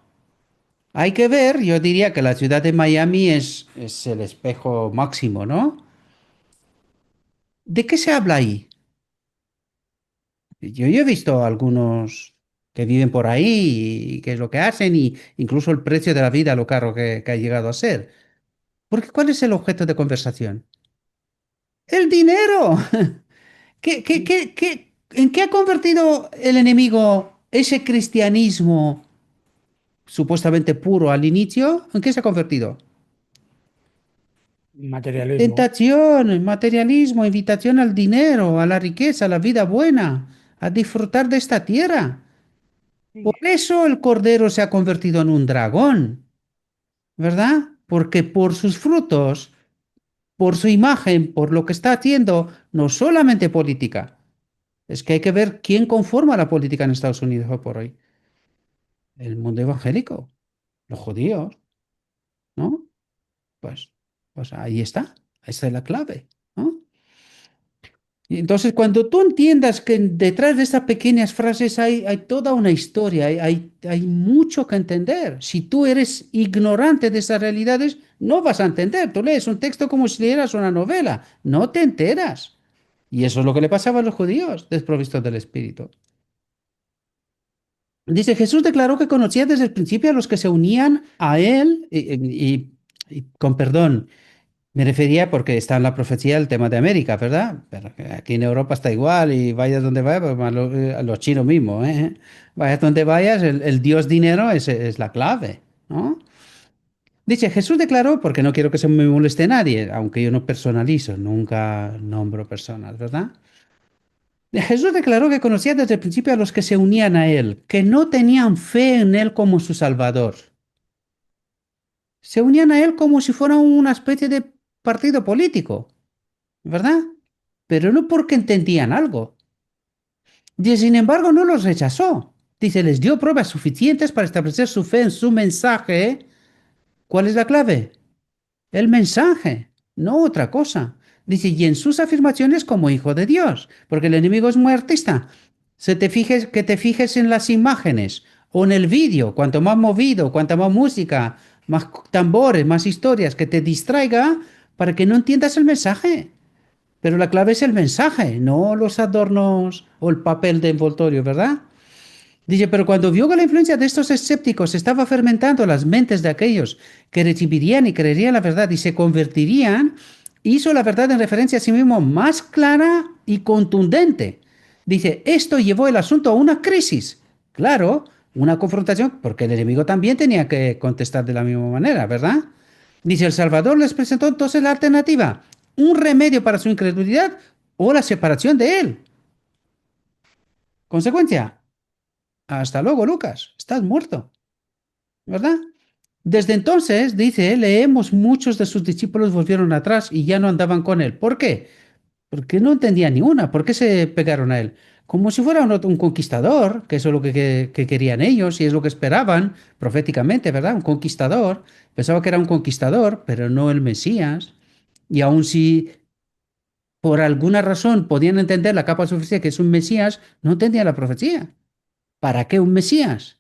hay que ver, yo diría que la ciudad de Miami es el espejo máximo, ¿no? ¿De qué se habla ahí? Yo he visto algunos que viven por ahí y qué es lo que hacen y incluso el precio de la vida, lo caro que ha llegado a ser. Porque ¿cuál es el objeto de conversación? El dinero. ¿En qué ha convertido el enemigo ese cristianismo supuestamente puro al inicio? ¿En qué se ha convertido? Materialismo. Tentación, materialismo, invitación al dinero, a la riqueza, a la vida buena, a disfrutar de esta tierra. Por eso el cordero se ha convertido en un dragón, ¿verdad? Porque por sus frutos, por su imagen, por lo que está haciendo, no solamente política, es que hay que ver quién conforma la política en Estados Unidos hoy por hoy. El mundo evangélico, los judíos, ¿no? Pues, pues ahí está, esa es la clave, ¿no? Y entonces, cuando tú entiendas que detrás de estas pequeñas frases hay toda una historia, hay mucho que entender. Si tú eres ignorante de esas realidades, no vas a entender. Tú lees un texto como si leyeras una novela, no te enteras. Y eso es lo que le pasaba a los judíos desprovistos del Espíritu. Dice, Jesús declaró que conocía desde el principio a los que se unían a él, y con perdón, me refería porque está en la profecía el tema de América, ¿verdad? Pero que aquí en Europa está igual y vayas donde vayas, pues más a los chinos mismos, ¿eh? Vayas donde vayas, el Dios dinero es la clave, ¿no? Dice, Jesús declaró, porque no quiero que se me moleste nadie, aunque yo no personalizo, nunca nombro personas, ¿verdad? Jesús declaró que conocía desde el principio a los que se unían a él, que no tenían fe en él como su Salvador. Se unían a él como si fuera una especie de partido político, ¿verdad? Pero no porque entendían algo. Y sin embargo, no los rechazó. Dice, les dio pruebas suficientes para establecer su fe en su mensaje. ¿Cuál es la clave? El mensaje, no otra cosa. Dice, y en sus afirmaciones como hijo de Dios, porque el enemigo es muy artista. Que te fijes en las imágenes o en el vídeo, cuanto más movido, cuanta más música, más tambores, más historias, que te distraiga para que no entiendas el mensaje. Pero la clave es el mensaje, no los adornos o el papel de envoltorio, ¿verdad? Dice, pero cuando vio que la influencia de estos escépticos estaba fermentando las mentes de aquellos que recibirían y creerían la verdad y se convertirían, hizo la verdad en referencia a sí mismo más clara y contundente. Dice, esto llevó el asunto a una crisis. Claro, una confrontación, porque el enemigo también tenía que contestar de la misma manera, ¿verdad? Dice, el Salvador les presentó entonces la alternativa, un remedio para su incredulidad o la separación de él. Consecuencia, hasta luego, Lucas, estás muerto, ¿verdad? Desde entonces, dice, leemos, muchos de sus discípulos volvieron atrás y ya no andaban con él. ¿Por qué? Porque no entendían ni una. ¿Por qué se pegaron a él? Como si fuera un conquistador, que eso es lo que querían ellos y es lo que esperaban proféticamente, ¿verdad? Un conquistador. Pensaba que era un conquistador, pero no el Mesías. Y aun si por alguna razón podían entender la capa superficial que es un Mesías, no entendían la profecía. ¿Para qué un Mesías?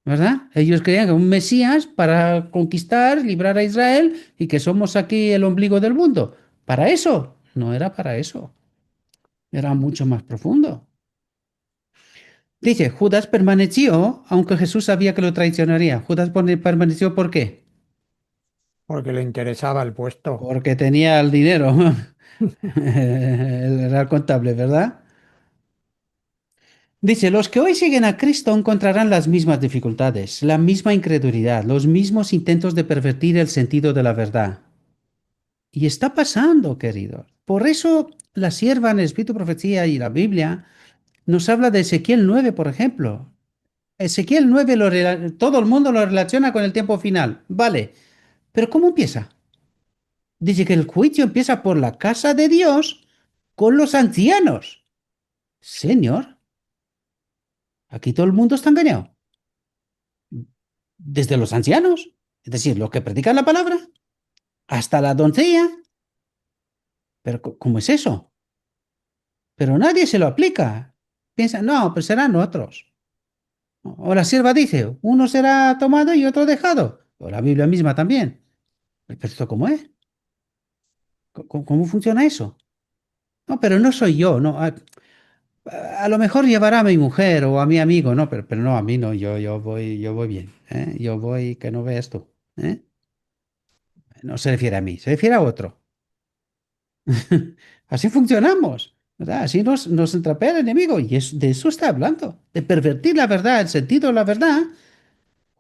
¿Verdad? Ellos creían que un Mesías para conquistar, librar a Israel y que somos aquí el ombligo del mundo. Para eso, no era para eso, era mucho más profundo. Dice, Judas permaneció, aunque Jesús sabía que lo traicionaría. Permaneció ¿por qué? Porque le interesaba el puesto. Porque tenía el dinero, el real contable, ¿verdad? Dice, los que hoy siguen a Cristo encontrarán las mismas dificultades, la misma incredulidad, los mismos intentos de pervertir el sentido de la verdad. Y está pasando, queridos. Por eso la sierva en el Espíritu Profecía y la Biblia nos habla de Ezequiel 9, por ejemplo. Ezequiel 9 todo el mundo lo relaciona con el tiempo final. Vale, pero ¿cómo empieza? Dice que el juicio empieza por la casa de Dios con los ancianos. Señor, aquí todo el mundo está engañado. Desde los ancianos, es decir, los que predican la palabra, hasta la doncella. Pero ¿cómo es eso? Pero nadie se lo aplica. Piensa, no, pues serán otros. O la sierva dice, uno será tomado y otro dejado. O la Biblia misma también. ¿Pero esto cómo es? ¿Cómo funciona eso? No, pero no soy yo, no. A lo mejor llevará a mi mujer o a mi amigo, no, pero no, a mí no, yo voy bien, ¿eh? Yo voy, que no veas tú, ¿eh? No se refiere a mí, se refiere a otro. Así funcionamos, ¿verdad? Así nos entrapea el enemigo y de eso está hablando, de pervertir la verdad, el sentido de la verdad,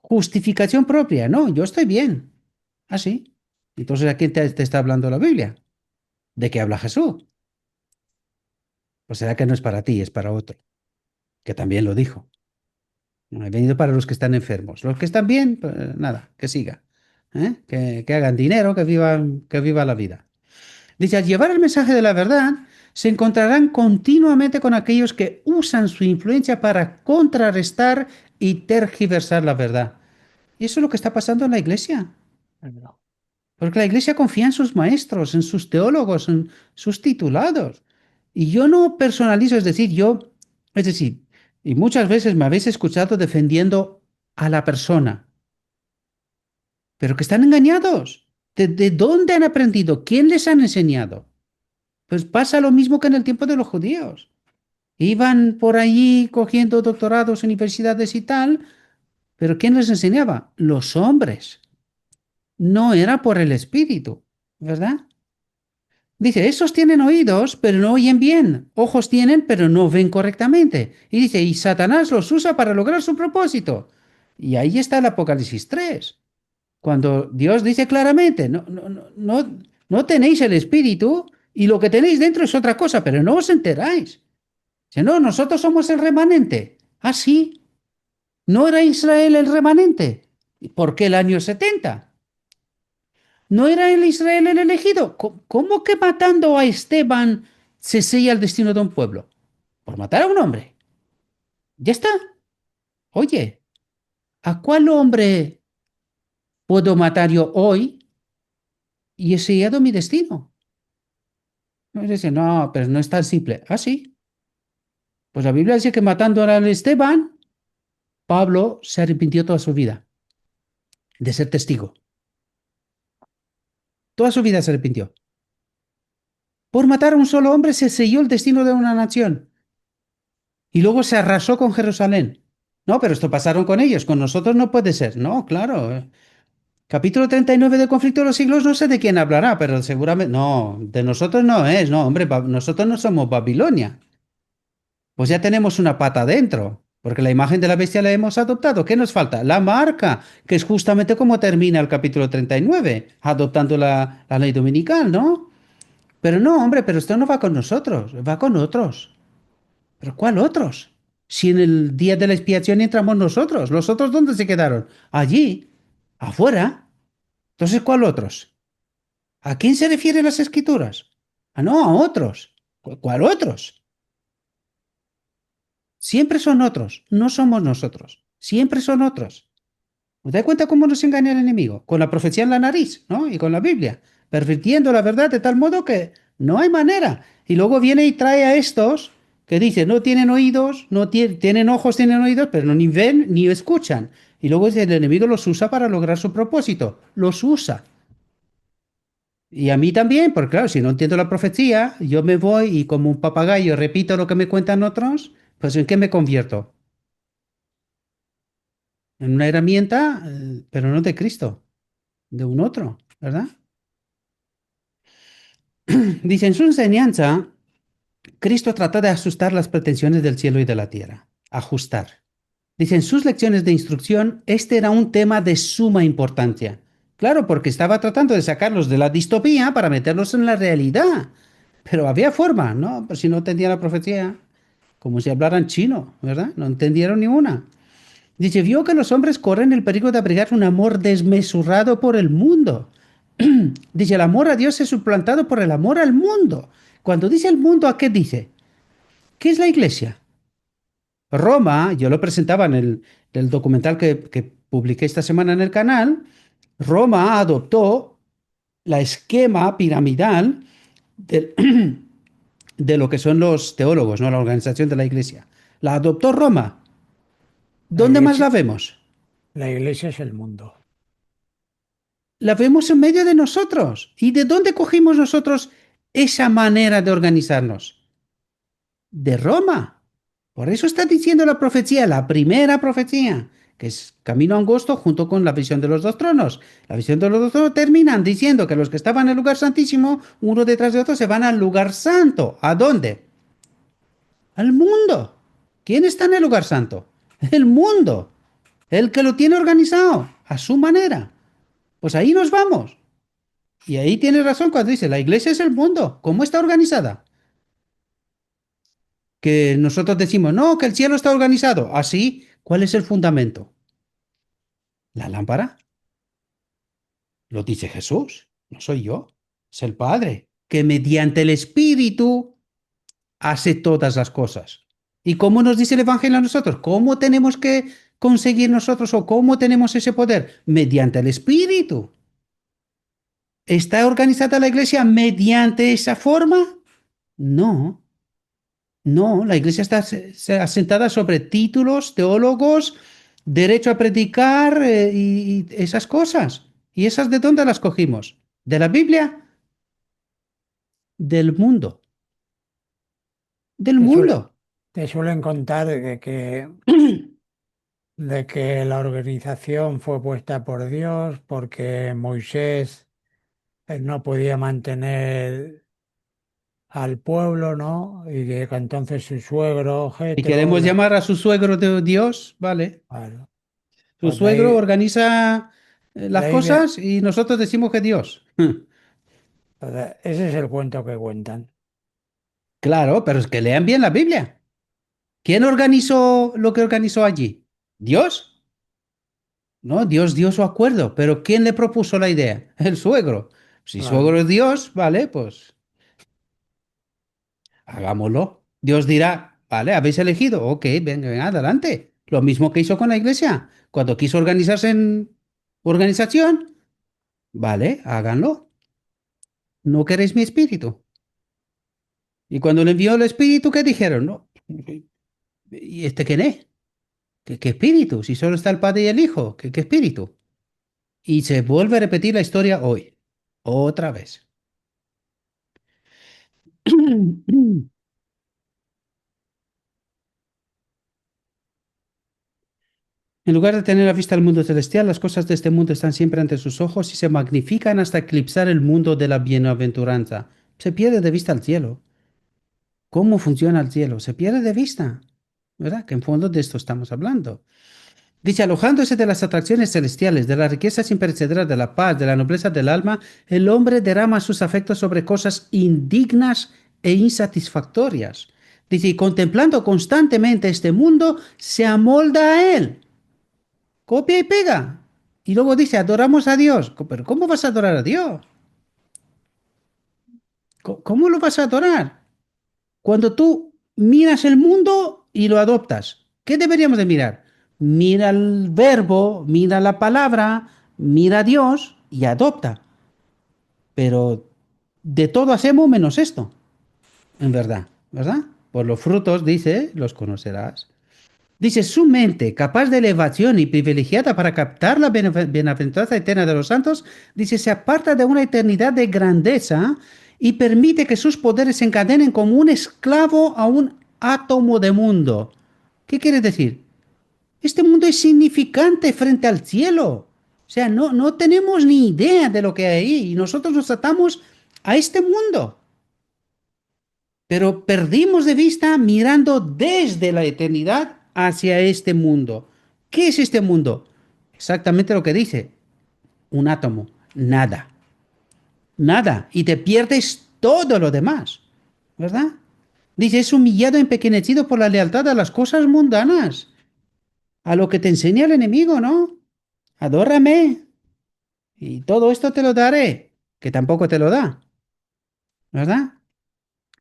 justificación propia, no, yo estoy bien, así. Entonces, ¿a quién te está hablando la Biblia? ¿De qué habla Jesús? Pues será que no es para ti, es para otro, que también lo dijo. No, he venido para los que están enfermos. Los que están bien, pues, nada, que siga. ¿Eh? Que hagan dinero, que viva la vida. Dice, al llevar el mensaje de la verdad, se encontrarán continuamente con aquellos que usan su influencia para contrarrestar y tergiversar la verdad. Y eso es lo que está pasando en la iglesia. Claro. Porque la iglesia confía en sus maestros, en sus teólogos, en sus titulados. Y yo no personalizo, es decir, y muchas veces me habéis escuchado defendiendo a la persona, pero que están engañados. ¿De dónde han aprendido? ¿Quién les han enseñado? Pues pasa lo mismo que en el tiempo de los judíos. Iban por allí cogiendo doctorados, universidades y tal, pero ¿quién les enseñaba? Los hombres. No era por el espíritu, ¿verdad? Dice, esos tienen oídos, pero no oyen bien. Ojos tienen, pero no ven correctamente. Y dice, y Satanás los usa para lograr su propósito. Y ahí está el Apocalipsis 3. Cuando Dios dice claramente, no tenéis el espíritu y lo que tenéis dentro es otra cosa, pero no os enteráis. Dice, no, nosotros somos el remanente. Ah, sí, no era Israel el remanente. ¿Por qué el año 70? ¿No era el Israel el elegido? ¿Cómo que matando a Esteban se sella el destino de un pueblo? Por matar a un hombre. Ya está. Oye, ¿a cuál hombre puedo matar yo hoy y he sellado mi destino? No dice, no, pero no es tan simple. Ah, sí. Pues la Biblia dice que matando a Esteban, Pablo se arrepintió toda su vida de ser testigo. Toda su vida se arrepintió. Por matar a un solo hombre se selló el destino de una nación. Y luego se arrasó con Jerusalén. No, pero esto pasaron con ellos, con nosotros no puede ser. No, claro. Capítulo 39 del conflicto de los siglos, no sé de quién hablará, pero seguramente, no, de nosotros no es, no, hombre, nosotros no somos Babilonia. Pues ya tenemos una pata dentro, porque la imagen de la bestia la hemos adoptado. ¿Qué nos falta? La marca, que es justamente como termina el capítulo 39, adoptando la ley dominical, ¿no? Pero no, hombre, pero esto no va con nosotros, va con otros. ¿Pero cuál otros? Si en el día de la expiación entramos nosotros, ¿los otros dónde se quedaron? Allí, afuera. Entonces, ¿cuál otros? ¿A quién se refieren las escrituras? Ah, no, a otros. ¿Cuál otros? Siempre son otros, no somos nosotros. Siempre son otros. ¿Os dais cuenta cómo nos engaña el enemigo? Con la profecía en la nariz, ¿no? Y con la Biblia, pervirtiendo la verdad de tal modo que no hay manera. Y luego viene y trae a estos que dicen, no tienen oídos, no tienen ojos, tienen oídos, pero no ni ven ni escuchan. Y luego el enemigo los usa para lograr su propósito. Los usa. Y a mí también, porque claro, si no entiendo la profecía, yo me voy y como un papagayo repito lo que me cuentan otros, pues ¿en qué me convierto? En una herramienta, pero no de Cristo, de un otro, ¿verdad? Dice, en su enseñanza, Cristo trata de ajustar las pretensiones del cielo y de la tierra. Ajustar. Dice, en sus lecciones de instrucción, este era un tema de suma importancia. Claro, porque estaba tratando de sacarlos de la distopía para meterlos en la realidad. Pero había forma, ¿no? Pues si no entendía la profecía, como si hablaran chino, ¿verdad? No entendieron ni una. Dice, vio que los hombres corren el peligro de abrigar un amor desmesurado por el mundo. Dice, el amor a Dios es suplantado por el amor al mundo. Cuando dice el mundo, ¿a qué dice? ¿Qué es la iglesia? Roma, yo lo presentaba en el documental que publiqué esta semana en el canal. Roma adoptó la esquema piramidal del- de lo que son los teólogos, ¿no? La organización de la iglesia. La adoptó Roma. ¿Dónde más la vemos? La iglesia es el mundo. La vemos en medio de nosotros. ¿Y de dónde cogimos nosotros esa manera de organizarnos? De Roma. Por eso está diciendo la profecía, la primera profecía, que es camino angosto junto con la visión de los dos tronos. La visión de los dos tronos terminan diciendo que los que estaban en el lugar santísimo, uno detrás de otro, se van al lugar santo. ¿A dónde? Al mundo. ¿Quién está en el lugar santo? El mundo. El que lo tiene organizado a su manera. Pues ahí nos vamos. Y ahí tiene razón cuando dice, la iglesia es el mundo. ¿Cómo está organizada? Que nosotros decimos, no, que el cielo está organizado. Así, ¿cuál es el fundamento? La lámpara. Lo dice Jesús, no soy yo. Es el Padre, que mediante el Espíritu hace todas las cosas. ¿Y cómo nos dice el Evangelio a nosotros? ¿Cómo tenemos que conseguir nosotros o cómo tenemos ese poder? Mediante el Espíritu. ¿Está organizada la iglesia mediante esa forma? No, no, la iglesia está asentada sobre títulos, teólogos, derecho a predicar y esas cosas. ¿Y esas de dónde las cogimos? ¿De la Biblia? Del mundo. Del Te suele- mundo. Te suelen contar de que la organización fue puesta por Dios porque Moisés no podía mantener al pueblo, ¿no? Y que entonces su suegro, Si Jetro, queremos llamar a su suegro de Dios, vale. bueno, Su pues suegro organiza de las ahí cosas y nosotros decimos que Dios. entonces, ese es el cuento que cuentan. Claro, pero es que lean bien la Biblia. ¿Quién organizó lo que organizó allí? ¿Dios? No, Dios dio su acuerdo, pero ¿quién le propuso la idea? El suegro. Si suegro Claro. es Dios, vale, pues hagámoslo. Dios dirá, vale, habéis elegido, ok, venga, venga, adelante. Lo mismo que hizo con la iglesia. Cuando quiso organizarse en organización, vale, háganlo. ¿No queréis mi espíritu? Y cuando le envió el espíritu, ¿qué dijeron? No, ¿y este quién es? ¿Qué espíritu? Si solo está el Padre y el Hijo, ¿qué espíritu? Y se vuelve a repetir la historia hoy, otra vez. En lugar de tener a vista el mundo celestial, las cosas de este mundo están siempre ante sus ojos y se magnifican hasta eclipsar el mundo de la bienaventuranza. Se pierde de vista el cielo. ¿Cómo funciona el cielo? Se pierde de vista. ¿Verdad? Que en fondo de esto estamos hablando. Dice, alojándose de las atracciones celestiales, de las riquezas imperecederas, de la paz, de la nobleza del alma, el hombre derrama sus afectos sobre cosas indignas e insatisfactorias. Dice, y contemplando constantemente este mundo, se amolda a él. Copia y pega. Y luego dice, adoramos a Dios. Pero ¿cómo vas a adorar a Dios? ¿Cómo lo vas a adorar? Cuando tú miras el mundo y lo adoptas, ¿qué deberíamos de mirar? Mira el verbo, mira la palabra, mira a Dios y adopta. Pero de todo hacemos menos esto, en verdad, ¿verdad? Por los frutos, dice, los conocerás. Dice, su mente, capaz de elevación y privilegiada para captar la bienaventuranza eterna de los santos, dice, se aparta de una eternidad de grandeza y permite que sus poderes se encadenen como un esclavo a un átomo de mundo. ¿Qué quiere decir? Este mundo es significante frente al cielo. O sea, no tenemos ni idea de lo que hay ahí y nosotros nos atamos a este mundo. Pero perdimos de vista mirando desde la eternidad hacia este mundo. ¿Qué es este mundo? Exactamente lo que dice, un átomo, nada, nada, y te pierdes todo lo demás, ¿verdad? Dice, es humillado, empequeñecido por la lealtad a las cosas mundanas, a lo que te enseña el enemigo, ¿no? Adórame y todo esto te lo daré. que tampoco te lo da, ¿verdad?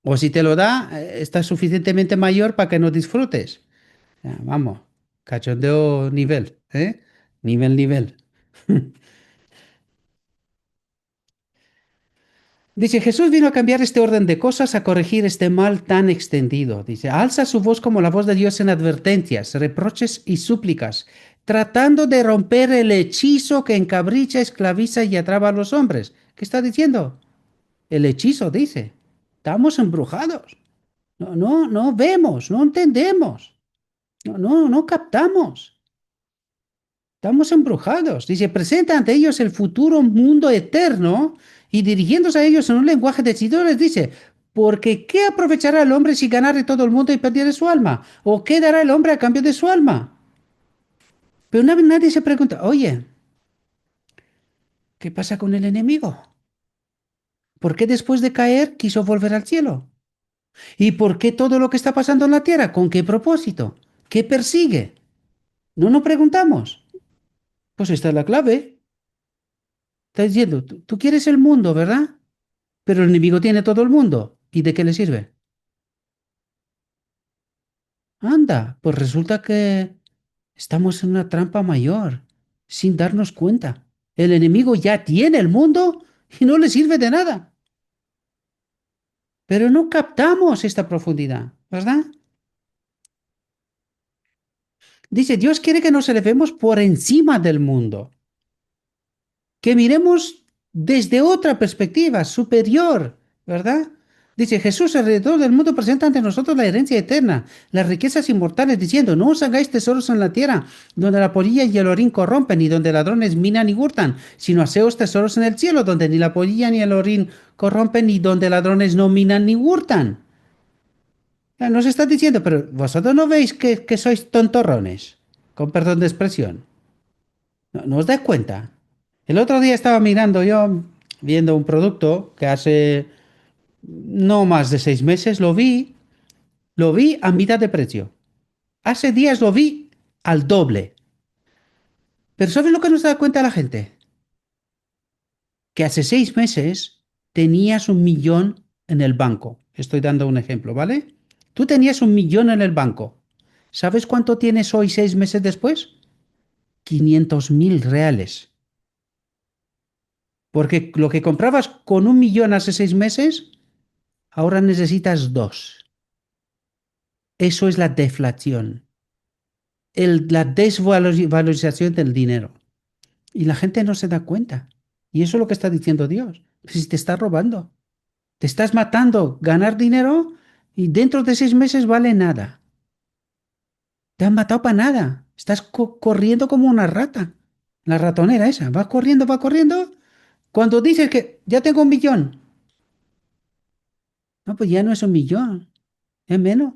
O si te lo da, está suficientemente mayor para que no disfrutes. Ya, vamos, cachondeo nivel, ¿eh? Nivel, nivel. Dice, Jesús vino a cambiar este orden de cosas, a corregir este mal tan extendido. Dice, alza su voz como la voz de Dios en advertencias, reproches y súplicas, tratando de romper el hechizo que encabricha, esclaviza y atrapa a los hombres. ¿Qué está diciendo? El hechizo, dice. Estamos embrujados. No, no, no vemos, no entendemos. No, no, no captamos. Estamos embrujados. Dice, presenta ante ellos el futuro mundo eterno y dirigiéndose a ellos en un lenguaje decidor les dice, porque ¿qué aprovechará el hombre si ganare todo el mundo y perdiere su alma? ¿O qué dará el hombre a cambio de su alma? Pero nadie se pregunta, oye, ¿qué pasa con el enemigo? ¿Por qué después de caer quiso volver al cielo? ¿Y por qué todo lo que está pasando en la tierra? ¿Con qué propósito? ¿Qué persigue? No nos preguntamos. Pues esta es la clave. Está diciendo, tú quieres el mundo, ¿verdad? Pero el enemigo tiene todo el mundo. ¿Y de qué le sirve? Anda, pues resulta que estamos en una trampa mayor, sin darnos cuenta. El enemigo ya tiene el mundo y no le sirve de nada. Pero no captamos esta profundidad, ¿verdad? Dice, Dios quiere que nos elevemos por encima del mundo, que miremos desde otra perspectiva, superior, ¿verdad? Dice, Jesús alrededor del mundo presenta ante nosotros la herencia eterna, las riquezas inmortales, diciendo, no os hagáis tesoros en la tierra, donde la polilla y el orín corrompen, y donde ladrones minan y hurtan, sino haceos tesoros en el cielo, donde ni la polilla ni el orín corrompen, y donde ladrones no minan ni hurtan. Nos está diciendo, pero vosotros no veis que sois tontorrones, con perdón de expresión. ¿No os dais cuenta? El otro día estaba mirando yo, viendo un producto que hace no más de 6 meses lo vi a mitad de precio. Hace días lo vi al doble. Pero ¿sabes lo que no se da cuenta la gente? Que hace 6 meses tenías 1 millón en el banco. Estoy dando un ejemplo, ¿vale? Tú tenías 1 millón en el banco. ¿Sabes cuánto tienes hoy 6 meses después? 500.000 reales. Porque lo que comprabas con 1 millón hace 6 meses, ahora necesitas dos. Eso es la deflación, la desvalorización del dinero. Y la gente no se da cuenta. Y eso es lo que está diciendo Dios. Si te está robando, te estás matando, ganar dinero y dentro de 6 meses vale nada. Te han matado para nada. Estás corriendo como una rata. La ratonera esa. Va corriendo, va corriendo. Cuando dices que ya tengo 1 millón. No, pues ya no es 1 millón. Es menos.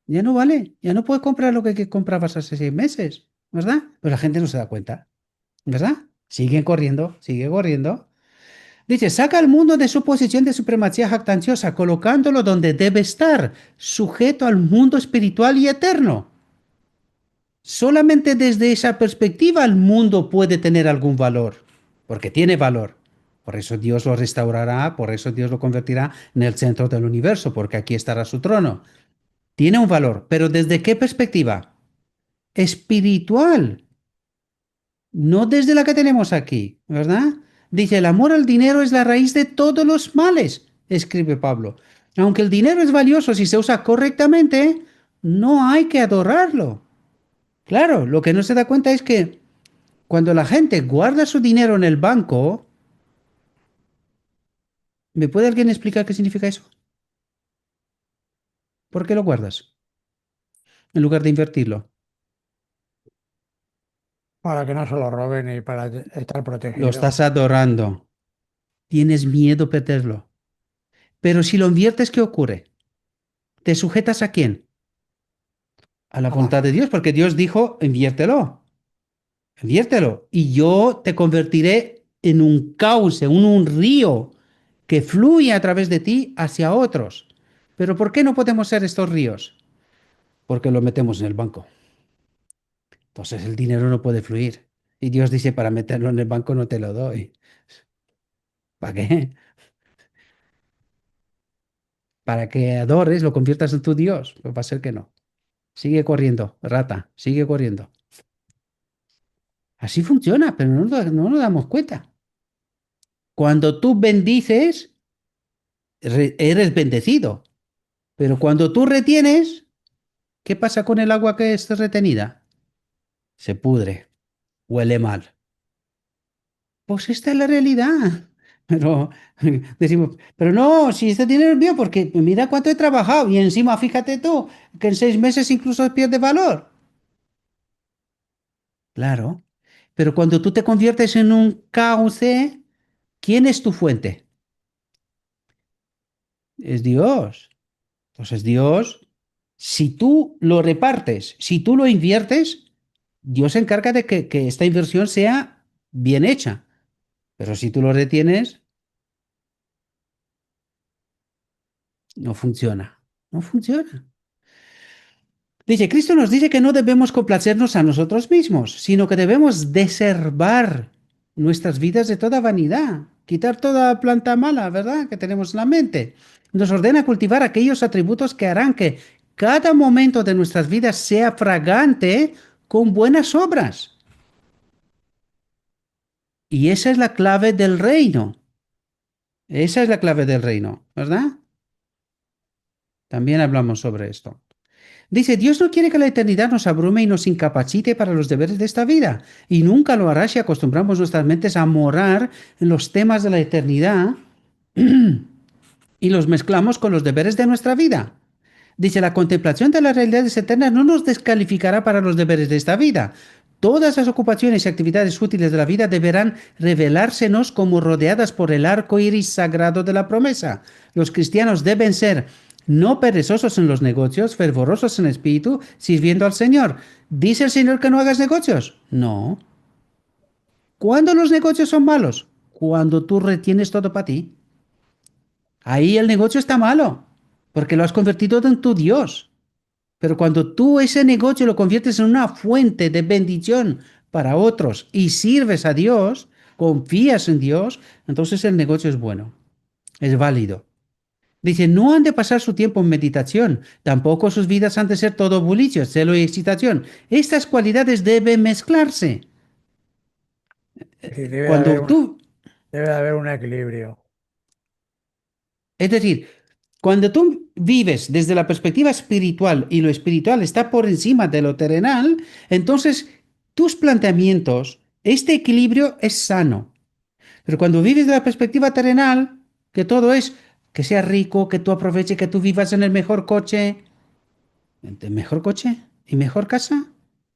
Ya no vale. Ya no puedes comprar lo que comprabas hace 6 meses. ¿Verdad? Pero la gente no se da cuenta. ¿Verdad? Siguen corriendo, sigue corriendo. Dice, saca al mundo de su posición de supremacía jactanciosa, colocándolo donde debe estar, sujeto al mundo espiritual y eterno. Solamente desde esa perspectiva el mundo puede tener algún valor, porque tiene valor. Por eso Dios lo restaurará, por eso Dios lo convertirá en el centro del universo, porque aquí estará su trono. Tiene un valor, pero ¿desde qué perspectiva? Espiritual. No desde la que tenemos aquí, ¿verdad? Dice, el amor al dinero es la raíz de todos los males, escribe Pablo. Aunque el dinero es valioso si se usa correctamente, no hay que adorarlo. Claro, lo que no se da cuenta es que cuando la gente guarda su dinero en el banco, ¿me puede alguien explicar qué significa eso? ¿Por qué lo guardas en lugar de invertirlo? para que no se lo roben y para estar Lo protegido. estás adorando. Tienes miedo a perderlo. Pero si lo inviertes, ¿qué ocurre? ¿Te sujetas a quién? A la A la voluntad de fe. Dios, porque Dios dijo, inviértelo, inviértelo, y yo te convertiré en un cauce, un río que fluye a través de ti hacia otros. Pero ¿por qué no podemos ser estos ríos? Porque lo metemos en el banco. Entonces el dinero no puede fluir. Y Dios dice, para meterlo en el banco no te lo doy. ¿Para qué? Para que adores, lo conviertas en tu Dios. Pues va a ser que no. Sigue corriendo, rata, sigue corriendo. Así funciona, pero no nos damos cuenta. Cuando tú bendices, eres bendecido. Pero cuando tú retienes, ¿qué pasa con el agua que está retenida? Se pudre, huele mal. Pues esta es la realidad. Pero decimos, pero no, si este dinero es mío, porque mira cuánto he trabajado y encima fíjate tú que en 6 meses incluso pierde valor. Claro, pero cuando tú te conviertes en un cauce, ¿quién es tu fuente? Es Dios. Entonces Dios, si tú lo repartes, si tú lo inviertes, Dios se encarga de que esta inversión sea bien hecha. Pero si tú lo retienes, no funciona. No funciona. Dice, Cristo nos dice que no debemos complacernos a nosotros mismos, sino que debemos deservar nuestras vidas de toda vanidad, quitar toda planta mala, ¿verdad?, que tenemos en la mente. Nos ordena cultivar aquellos atributos que harán que cada momento de nuestras vidas sea fragante con buenas obras. Y esa es la clave del reino. Esa es la clave del reino, ¿verdad? También hablamos sobre esto. Dice, Dios no quiere que la eternidad nos abrume y nos incapacite para los deberes de esta vida, y nunca lo hará si acostumbramos nuestras mentes a morar en los temas de la eternidad y los mezclamos con los deberes de nuestra vida. Dice, la contemplación de las realidades eternas no nos descalificará para los deberes de esta vida. Todas las ocupaciones y actividades útiles de la vida deberán revelársenos como rodeadas por el arco iris sagrado de la promesa. Los cristianos deben ser no perezosos en los negocios, fervorosos en espíritu, sirviendo al Señor. ¿Dice el Señor que no hagas negocios? No. ¿Cuándo los negocios son malos? Cuando tú retienes todo para ti. Ahí el negocio está malo, porque lo has convertido en tu Dios. Pero cuando tú ese negocio lo conviertes en una fuente de bendición para otros y sirves a Dios, confías en Dios, entonces el negocio es bueno, es válido. Dice, no han de pasar su tiempo en meditación, tampoco sus vidas han de ser todo bullicio, celo y excitación. Estas cualidades deben mezclarse. Es decir, debe de haber Cuando una, tú, debe de haber un equilibrio. es decir, cuando tú vives desde la perspectiva espiritual y lo espiritual está por encima de lo terrenal, entonces tus planteamientos, este equilibrio es sano. Pero cuando vives de la perspectiva terrenal, que todo es que seas rico, que tú aproveches, que tú vivas en el mejor coche, ¿el mejor coche y mejor casa?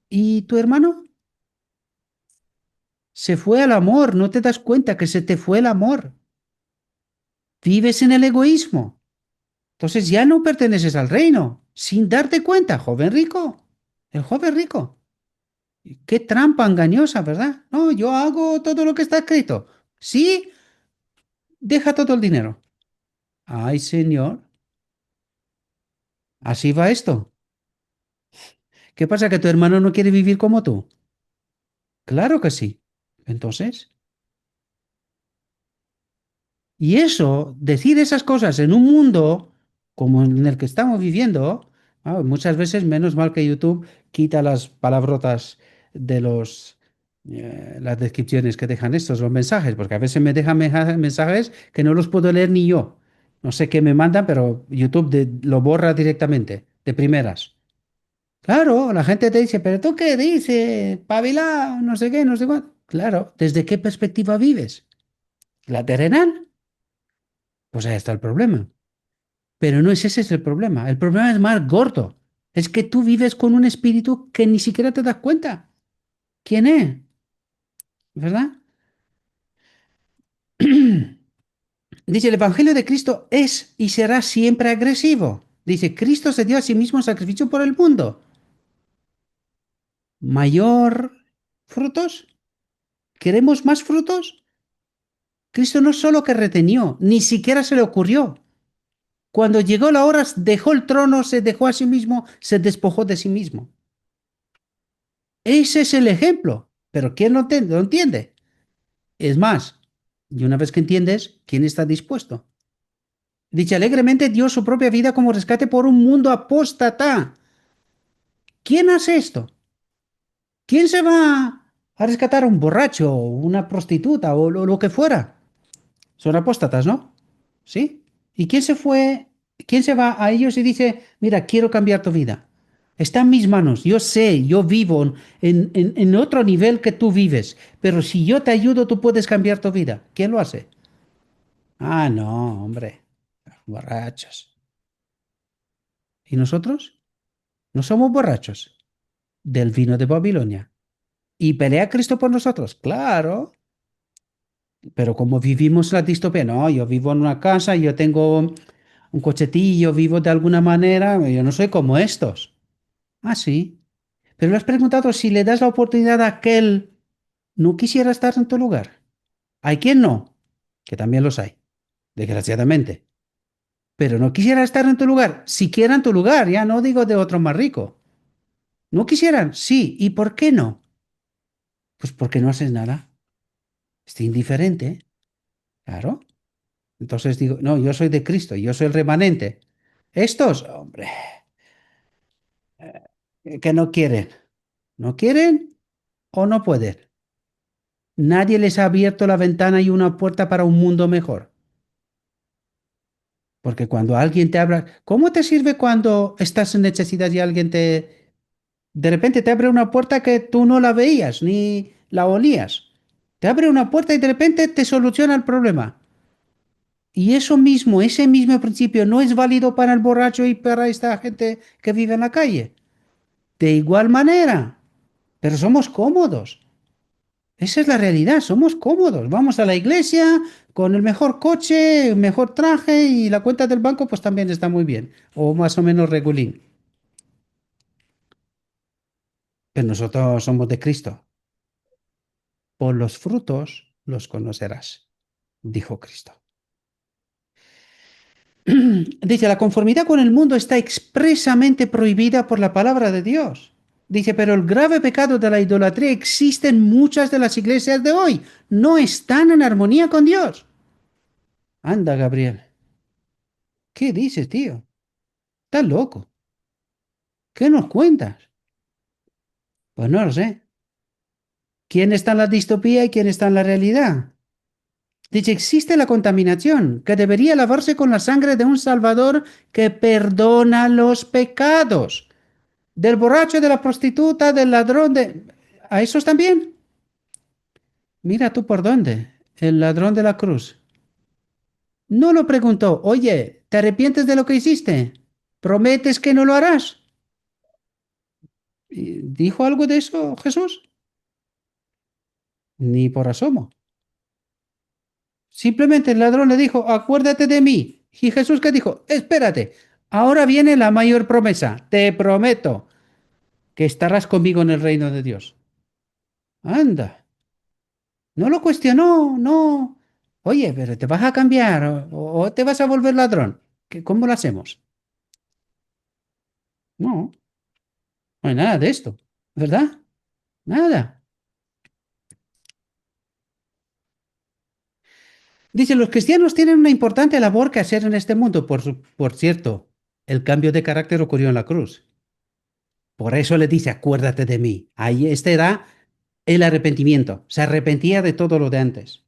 ¿Y tu hermano? Se fue al amor, no te das cuenta que se te fue el amor. Vives en el egoísmo. Entonces ya no perteneces al reino, sin darte cuenta, joven rico. El joven rico. Qué trampa engañosa, ¿verdad? No, yo hago todo lo que está escrito. Sí, deja todo el dinero. Ay, señor, así va esto. ¿Qué pasa? ¿Que tu hermano no quiere vivir como tú? Claro que sí. Entonces, y eso, decir esas cosas en un mundo como en el que estamos viviendo, muchas veces, menos mal que YouTube quita las palabrotas de las descripciones que dejan estos, los mensajes, porque a veces me dejan mensajes que no los puedo leer ni yo. No sé qué me mandan, pero YouTube lo borra directamente, de primeras. Claro, la gente te dice, pero ¿tú qué dices? Pabilao, no sé qué, no sé cuánto. Claro, ¿desde qué perspectiva vives? ¿La terrenal? Pues ahí está el problema. Pero no es ese es el problema. El problema es más gordo. Es que tú vives con un espíritu que ni siquiera te das cuenta. ¿Quién es? ¿Verdad? Dice, el Evangelio de Cristo es y será siempre agresivo. Dice, Cristo se dio a sí mismo en sacrificio por el mundo. ¿Mayor frutos? ¿Queremos más frutos? Cristo no solo que retenió, ni siquiera se le ocurrió. Cuando llegó la hora, dejó el trono, se dejó a sí mismo, se despojó de sí mismo. Ese es el ejemplo. Pero ¿quién lo entiende? Es más, Y una vez que entiendes, ¿quién está dispuesto? Dice, alegremente dio su propia vida como rescate por un mundo apóstata. ¿Quién hace esto? ¿Quién se va a rescatar a un borracho, una prostituta o lo que fuera? Son apóstatas, ¿no? ¿Sí? ¿Y quién se fue? ¿Quién se va a ellos y dice, mira, quiero cambiar tu vida? Está en mis manos, yo sé, yo vivo en otro nivel que tú vives, pero si yo te ayudo, tú puedes cambiar tu vida. ¿Quién lo hace? Ah, no, hombre, borrachos. ¿Y nosotros? No somos borrachos del vino de Babilonia. ¿Y pelea Cristo por nosotros? Claro, pero como vivimos la distopía, no, yo vivo en una casa, yo tengo un cochetillo, vivo de alguna manera, yo no soy como estos. Ah, sí. Pero le has preguntado si le das la oportunidad a aquel no quisiera estar en tu lugar. Hay quien no, que también los hay, desgraciadamente. Pero no quisiera estar en tu lugar, siquiera en tu lugar, ya no digo de otro más rico. No quisieran, sí. ¿Y por qué no? Pues porque no haces nada. Estoy indiferente, claro. Entonces digo, no, yo soy de Cristo, yo soy el remanente. Estos, hombre, que no quieren. ¿No quieren o no pueden? Nadie les ha abierto la ventana y una puerta para un mundo mejor. Porque cuando alguien te habla, ¿cómo te sirve cuando estás en necesidad y alguien de repente te abre una puerta que tú no la veías ni la olías? Te abre una puerta y de repente te soluciona el problema. Y eso mismo, ese mismo principio no es válido para el borracho y para esta gente que vive en la calle. De igual manera, pero somos cómodos. Esa es la realidad, somos cómodos. Vamos a la iglesia con el mejor coche, el mejor traje y la cuenta del banco pues también está muy bien, o más o menos regulín. Pero nosotros somos de Cristo. Por los frutos los conocerás, dijo Cristo. Dice, la conformidad con el mundo está expresamente prohibida por la palabra de Dios. Dice, pero el grave pecado de la idolatría existe en muchas de las iglesias de hoy. No están en armonía con Dios. Anda, Gabriel. ¿Qué dices, tío? ¿Estás loco? ¿Qué nos cuentas? Pues no lo sé. ¿Quién está en la distopía y quién está en la realidad? Dice, existe la contaminación, que debería lavarse con la sangre de un Salvador que perdona los pecados. Del borracho, de la prostituta, del ladrón, de... ¿A esos también? Mira tú por dónde. El ladrón de la cruz. No lo preguntó, oye, ¿te arrepientes de lo que hiciste? ¿Prometes que no lo harás? ¿Dijo algo de eso Jesús? Ni por asomo. Simplemente el ladrón le dijo, acuérdate de mí. Y Jesús que dijo, espérate, ahora viene la mayor promesa. Te prometo que estarás conmigo en el reino de Dios. Anda, no lo cuestionó, no. Oye, pero te vas a cambiar o te vas a volver ladrón. ¿Cómo lo hacemos? No, no hay nada de esto, ¿verdad? Nada. Dice, los cristianos tienen una importante labor que hacer en este mundo. Por cierto, el cambio de carácter ocurrió en la cruz. Por eso le dice, acuérdate de mí. Ahí este era el arrepentimiento. Se arrepentía de todo lo de antes.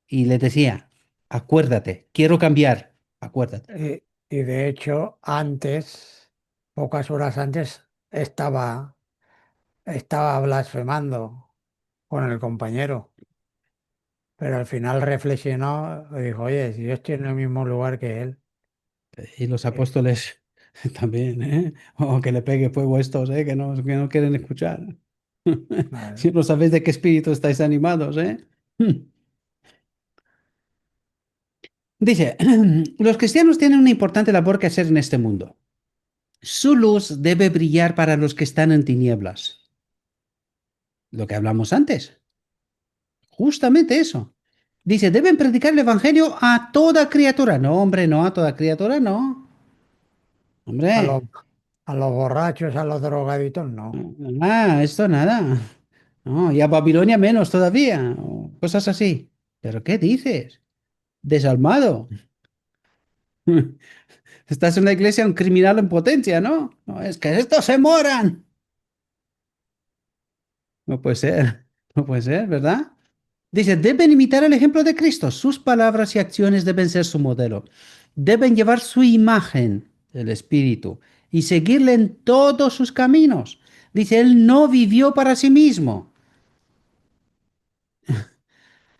Y le decía, acuérdate, quiero cambiar, acuérdate. Y de hecho, antes, pocas horas antes, estaba blasfemando con el compañero, pero al final reflexionó y dijo, oye, si yo estoy en el mismo lugar que él, Y los eh, apóstoles también, ¿eh? O que le pegue fuego a estos, ¿eh? Que no quieren escuchar. Si claro, no sabéis de qué espíritu estáis animados, ¿eh? Dice, los cristianos tienen una importante labor que hacer en este mundo. Su luz debe brillar para los que están en tinieblas. Lo que hablamos antes. Justamente eso. Dice, deben predicar el evangelio a toda criatura. No, hombre, no, a toda criatura, no. a los, Hombre, a los borrachos, a los drogaditos, no. esto nada. No, y a Babilonia menos todavía. O cosas así. ¿Pero qué dices? Desalmado. Estás en una iglesia un criminal en potencia, ¿no? No, es que estos se moran. No puede ser, no puede ser, ¿verdad? Dice, deben imitar el ejemplo de Cristo. Sus palabras y acciones deben ser su modelo. Deben llevar su imagen, el Espíritu, y seguirle en todos sus caminos. Dice, Él no vivió para sí mismo.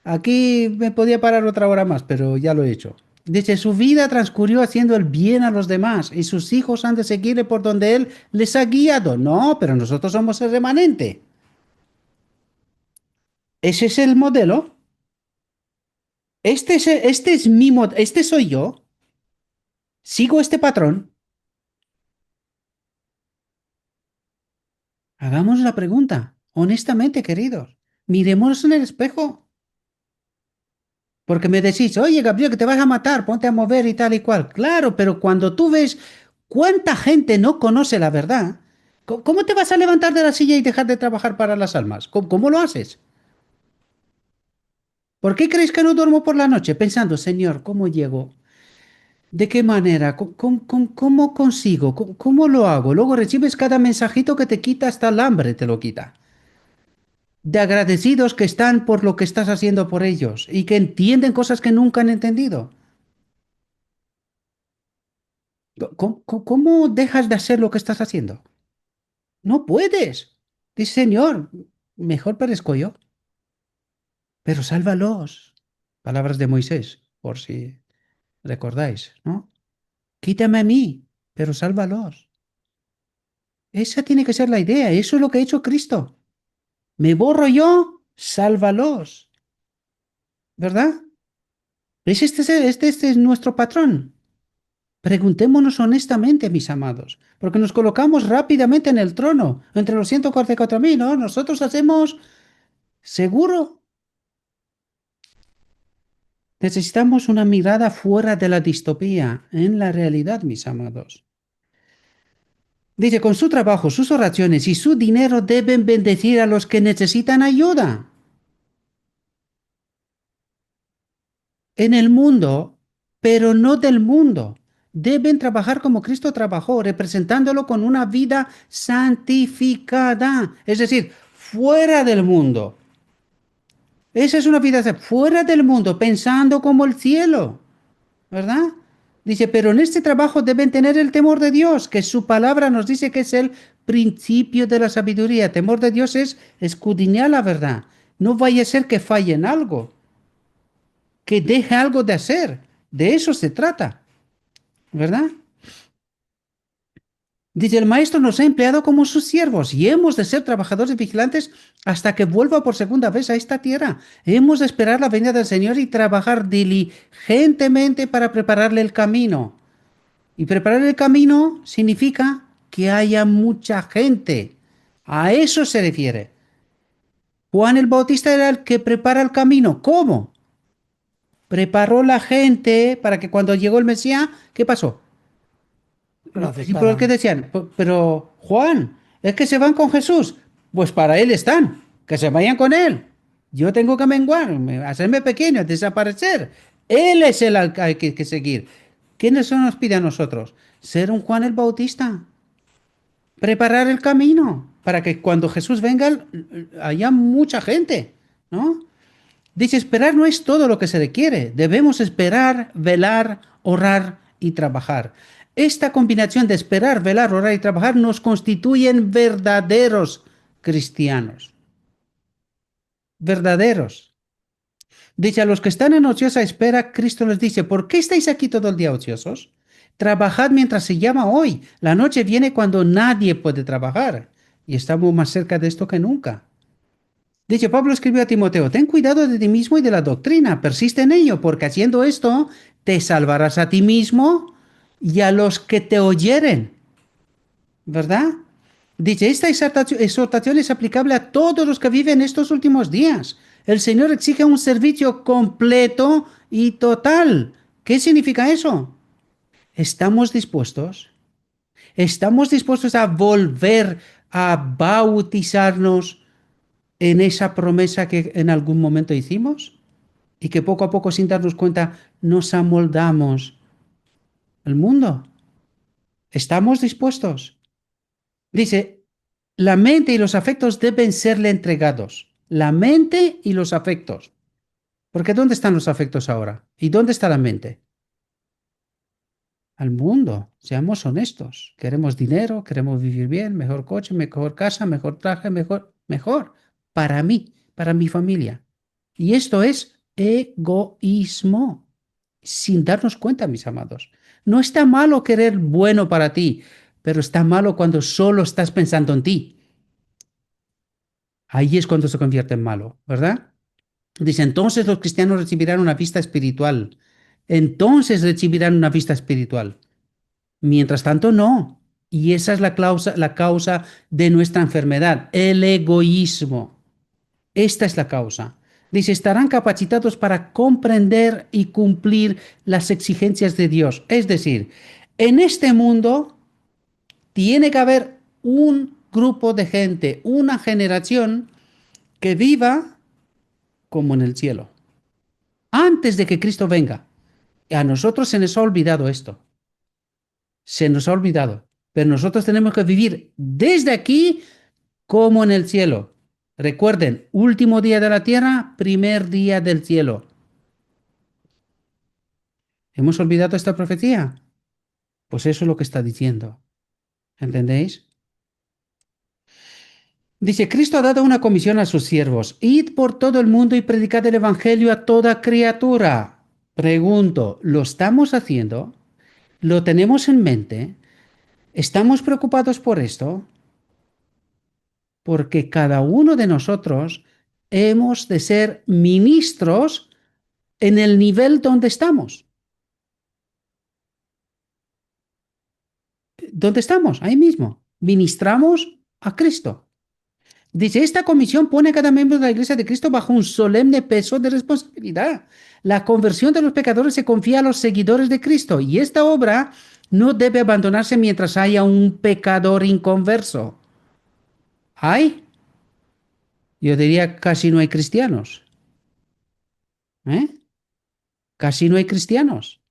Aquí me podía parar otra hora más, pero ya lo he hecho. Dice, su vida transcurrió haciendo el bien a los demás y sus hijos han de seguirle por donde Él les ha guiado. No, pero nosotros somos el remanente. Ese es el modelo. Este es este soy yo. Sigo este patrón. Hagamos la pregunta, honestamente, queridos. Miremonos en el espejo. Porque me decís, oye, Gabriel, que te vas a matar, ponte a mover y tal y cual. Claro, pero cuando tú ves cuánta gente no conoce la verdad, ¿cómo te vas a levantar de la silla y dejar de trabajar para las almas? ¿Cómo lo haces? ¿Por qué creéis que no duermo por la noche pensando, Señor, cómo llego? ¿De qué manera? ¿Cómo consigo? ¿Cómo lo hago? Luego recibes cada mensajito que te quita hasta el hambre, te lo quita. De agradecidos que están por lo que estás haciendo por ellos y que entienden cosas que nunca han entendido. ¿Cómo dejas de hacer lo que estás haciendo? No puedes. Dice, Señor, mejor perezco yo, pero sálvalos. Palabras de Moisés, por si recordáis, ¿no? Quítame a mí, pero sálvalos. Esa tiene que ser la idea. Eso es lo que ha hecho Cristo. Me borro yo, sálvalos. ¿Verdad? Este es nuestro patrón. Preguntémonos honestamente, mis amados, porque nos colocamos rápidamente en el trono, entre los 144.000, ¿no? Nosotros hacemos, seguro, necesitamos una mirada fuera de la distopía, en la realidad, mis amados. Dice, con su trabajo, sus oraciones y su dinero deben bendecir a los que necesitan ayuda. En el mundo, pero no del mundo. Deben trabajar como Cristo trabajó, representándolo con una vida santificada, es decir, fuera del mundo. Esa es una vida fuera del mundo, pensando como el cielo, ¿verdad? Dice, pero en este trabajo deben tener el temor de Dios, que su palabra nos dice que es el principio de la sabiduría. Temor de Dios es escudriñar la verdad. No vaya a ser que falle en algo, que deje algo de hacer. De eso se trata. ¿Verdad? Dice, el maestro nos ha empleado como sus siervos y hemos de ser trabajadores vigilantes hasta que vuelva por segunda vez a esta tierra. Hemos de esperar la venida del Señor y trabajar diligentemente para prepararle el camino. Y preparar el camino significa que haya mucha gente. A eso se refiere. Juan el Bautista era el que prepara el camino. ¿Cómo? Preparó la gente para que cuando llegó el Mesías, ¿qué pasó? Que lo Los discípulos que aceptaran. decían, pero Juan, es que se van con Jesús. Pues para él están, que se vayan con él. Yo tengo que menguar, hacerme pequeño, desaparecer. Él es el al que hay que seguir. ¿Quiénes nos pide a nosotros? Ser un Juan el Bautista. Preparar el camino para que cuando Jesús venga haya mucha gente, ¿no? Dice, esperar no es todo lo que se requiere. Debemos esperar, velar, orar y trabajar. Esta combinación de esperar, velar, orar y trabajar nos constituyen verdaderos cristianos. Verdaderos. Dice, a los que están en ociosa espera, Cristo les dice, ¿por qué estáis aquí todo el día ociosos? Trabajad mientras se llama hoy. La noche viene cuando nadie puede trabajar. Y estamos más cerca de esto que nunca. Dice, Pablo escribió a Timoteo, ten cuidado de ti mismo y de la doctrina, persiste en ello, porque haciendo esto te salvarás a ti mismo y a los que te oyeren, ¿verdad? Dice, esta exhortación es aplicable a todos los que viven estos últimos días. El Señor exige un servicio completo y total. ¿Qué significa eso? ¿Estamos dispuestos? ¿Estamos dispuestos a volver a bautizarnos en esa promesa que en algún momento hicimos? y que poco a poco, sin darnos cuenta, nos amoldamos al mundo. ¿Estamos dispuestos? Dice, la mente y los afectos deben serle entregados. La mente y los afectos. Porque ¿dónde están los afectos ahora? ¿Y dónde está la mente? Al mundo. Seamos honestos. Queremos dinero, queremos vivir bien, mejor coche, mejor casa, mejor traje, mejor. Para mí, para mi familia. Y esto es egoísmo. Sin darnos cuenta, mis amados. No está malo querer bueno para ti, pero está malo cuando solo estás pensando en ti. Ahí es cuando se convierte en malo, ¿verdad? Dice, entonces los cristianos recibirán una vista espiritual. Entonces recibirán una vista espiritual. Mientras tanto, no. Y esa es la causa de nuestra enfermedad, el egoísmo. Esta es la causa. Dice, estarán capacitados para comprender y cumplir las exigencias de Dios. Es decir, en este mundo tiene que haber un grupo de gente, una generación que viva como en el cielo, antes de que Cristo venga. A nosotros se nos ha olvidado esto, se nos ha olvidado, pero nosotros tenemos que vivir desde aquí como en el cielo. Recuerden, último día de la tierra, primer día del cielo. ¿Hemos olvidado esta profecía? Pues eso es lo que está diciendo. ¿Entendéis? Dice, Cristo ha dado una comisión a sus siervos. Id por todo el mundo y predicad el Evangelio a toda criatura. Pregunto, ¿lo estamos haciendo? ¿Lo tenemos en mente? ¿Estamos preocupados por esto? Porque cada uno de nosotros hemos de ser ministros en el nivel donde estamos. ¿Dónde estamos? Ahí mismo. Ministramos a Cristo. Dice, esta comisión pone a cada miembro de la Iglesia de Cristo bajo un solemne peso de responsabilidad. La conversión de los pecadores se confía a los seguidores de Cristo y esta obra no debe abandonarse mientras haya un pecador inconverso. ¿Hay? Yo diría casi no hay cristianos. ¿Eh? Casi no hay cristianos.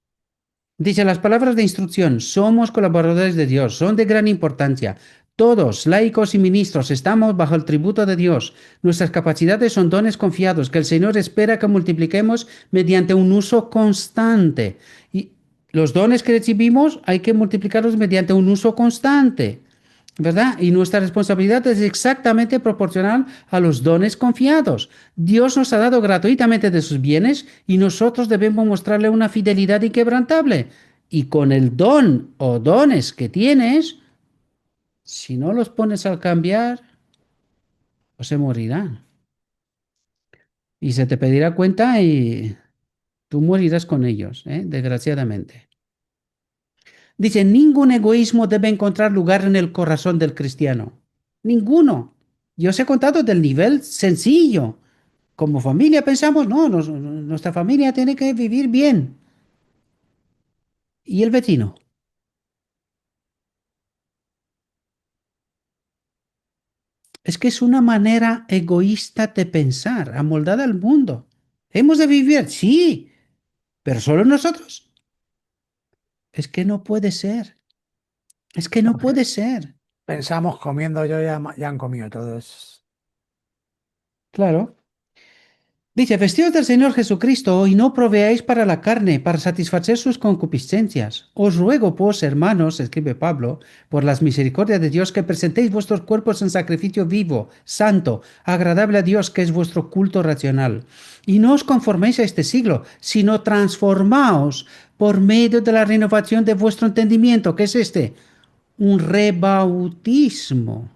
Dice las palabras de instrucción, somos colaboradores de Dios, son de gran importancia. Todos, laicos y ministros, estamos bajo el tributo de Dios. Nuestras capacidades son dones confiados que el Señor espera que multipliquemos mediante un uso constante. Y los dones que recibimos hay que multiplicarlos mediante un uso constante, ¿verdad? Y nuestra responsabilidad es exactamente proporcional a los dones confiados. Dios nos ha dado gratuitamente de sus bienes y nosotros debemos mostrarle una fidelidad inquebrantable. Y con el don o dones que tienes, si no los pones al cambiar, pues se morirán. Y se te pedirá cuenta y tú morirás con ellos, ¿eh? Desgraciadamente. Dice, ningún egoísmo debe encontrar lugar en el corazón del cristiano. Ninguno. Yo os he contado del nivel sencillo. Como familia pensamos, no, nuestra familia tiene que vivir bien. ¿Y el vecino? Es que es una manera egoísta de pensar, amoldada al mundo. ¿Hemos de vivir? Sí, pero solo nosotros. Es que no puede ser. Es que no Porque puede ser. pensamos comiendo yo ya, ya han comido todos. Claro. Dice, vestidos del Señor Jesucristo y no proveáis para la carne, para satisfacer sus concupiscencias. Os ruego, pues, hermanos, escribe Pablo, por las misericordias de Dios, que presentéis vuestros cuerpos en sacrificio vivo, santo, agradable a Dios, que es vuestro culto racional. Y no os conforméis a este siglo, sino transformaos por medio de la renovación de vuestro entendimiento, que es este, un rebautismo.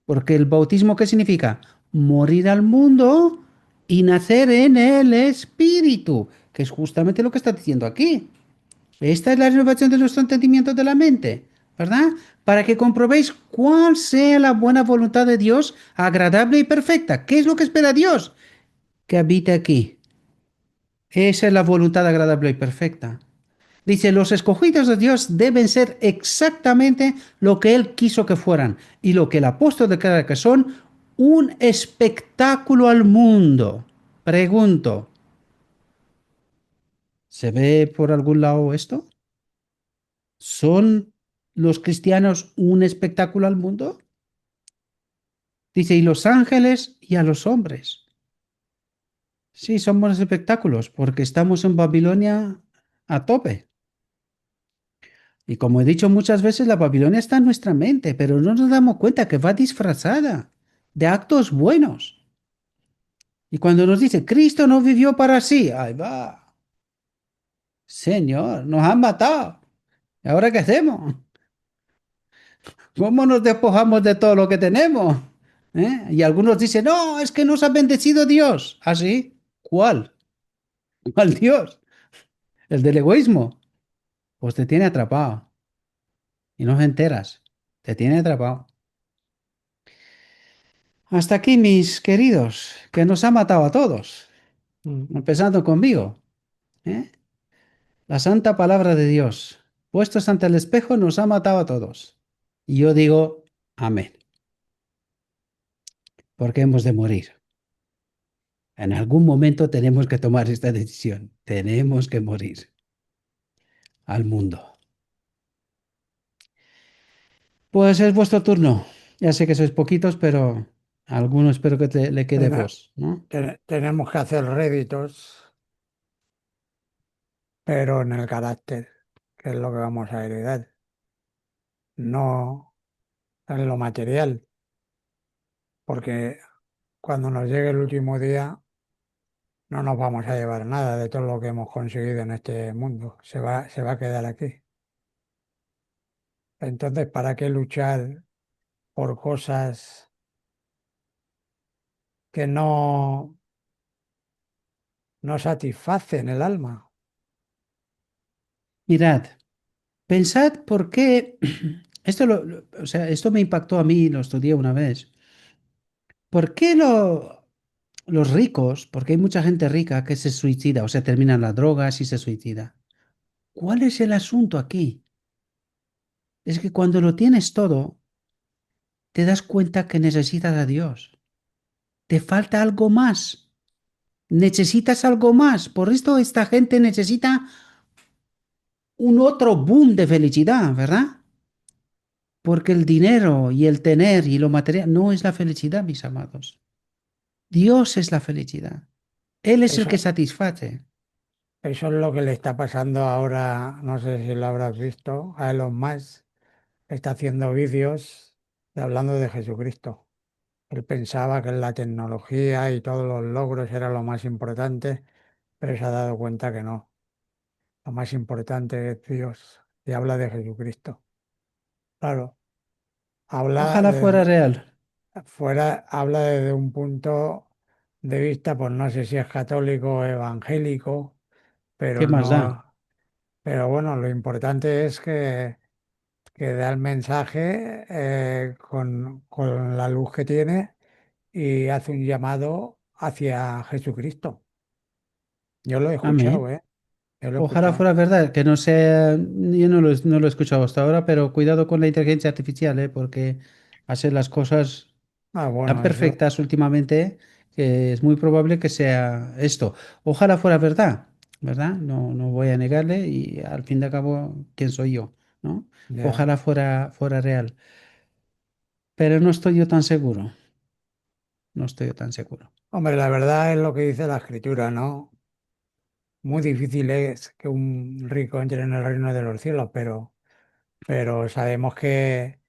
Porque el bautismo, ¿qué significa? Morir al mundo y nacer en el Espíritu, que es justamente lo que está diciendo aquí. Esta es la renovación de nuestro entendimiento de la mente, ¿verdad? Para que comprobéis cuál sea la buena voluntad de Dios, agradable y perfecta. ¿Qué es lo que espera Dios? Que habite aquí. Esa es la voluntad agradable y perfecta. Dice, los escogidos de Dios deben ser exactamente lo que Él quiso que fueran y lo que el apóstol declara que son un espectáculo al mundo. Pregunto, ¿Se ve por algún lado esto? ¿Son los cristianos un espectáculo al mundo? Dice, y los ángeles y a los hombres. Sí, somos espectáculos porque estamos en Babilonia a tope. Y como he dicho muchas veces, la Babilonia está en nuestra mente, pero no nos damos cuenta que va disfrazada de actos buenos. Y cuando nos dice, Cristo no vivió para sí, ahí va, Señor, nos han matado. ¿Y ahora qué hacemos? ¿Cómo nos despojamos de todo lo que tenemos? ¿Eh? Y algunos dicen, no, es que nos ha bendecido Dios. ¿Ah, sí? ¿Cuál? ¿Cuál Dios? ¿El del egoísmo? Pues te tiene atrapado y no se enteras. Te tiene atrapado. Hasta aquí, mis queridos, que nos ha matado a todos, Mm. empezando conmigo. ¿Eh? La santa palabra de Dios, puestos ante el espejo, nos ha matado a todos. Y yo digo, amén, porque hemos de morir. En algún momento tenemos que tomar esta decisión. Tenemos que morir al mundo. Pues es vuestro turno. Ya sé que sois poquitos, pero a alguno espero que le quede Tene- voz, ¿no? Tenemos que hacer réditos, pero en el carácter, que es lo que vamos a heredar, no en lo material, porque cuando nos llegue el último día no nos vamos a llevar nada de todo lo que hemos conseguido en este mundo, se va a quedar aquí. Entonces, ¿para qué luchar por cosas que no satisfacen el alma? Mirad, pensad por qué. Esto, o sea, esto me impactó a mí, lo estudié una vez. ¿Por qué los ricos, porque hay mucha gente rica que se suicida, o sea, terminan las drogas y se suicida? ¿Cuál es el asunto aquí? Es que cuando lo tienes todo, te das cuenta que necesitas a Dios. Te falta algo más. Necesitas algo más. Por esto esta gente necesita un otro boom de felicidad, ¿verdad? Porque el dinero y el tener y lo material no es la felicidad, mis amados. Dios es la felicidad. Él es el que Eso, satisface. eso es lo que le está pasando ahora, no sé si lo habrás visto, a Elon Musk. Está haciendo vídeos hablando de Jesucristo. Él pensaba que la tecnología y todos los logros era lo más importante, pero se ha dado cuenta que no. Lo más importante es Dios y habla de Jesucristo. Claro, habla Ojalá fuera real. habla desde un punto de vista, pues no sé si es católico o evangélico, ¿Qué pero más da? no, pero bueno, lo importante es que da el mensaje con la luz que tiene y hace un llamado hacia Jesucristo. Yo lo he escuchado, Amén. ¿eh? Yo lo he Ojalá escuchado. fuera verdad, que no sea, yo no lo he escuchado hasta ahora, pero cuidado con la inteligencia artificial, ¿eh? Porque hace las cosas Ah, tan bueno, eso, perfectas últimamente que es muy probable que sea esto. Ojalá fuera verdad, ¿verdad? No, no voy a negarle y al fin de cabo, ¿quién soy yo? ¿No? ya. Ojalá fuera real, pero no estoy yo tan seguro, no estoy yo tan seguro. Hombre, la verdad es lo que dice la escritura, ¿no? Muy difícil es que un rico entre en el reino de los cielos, pero sabemos que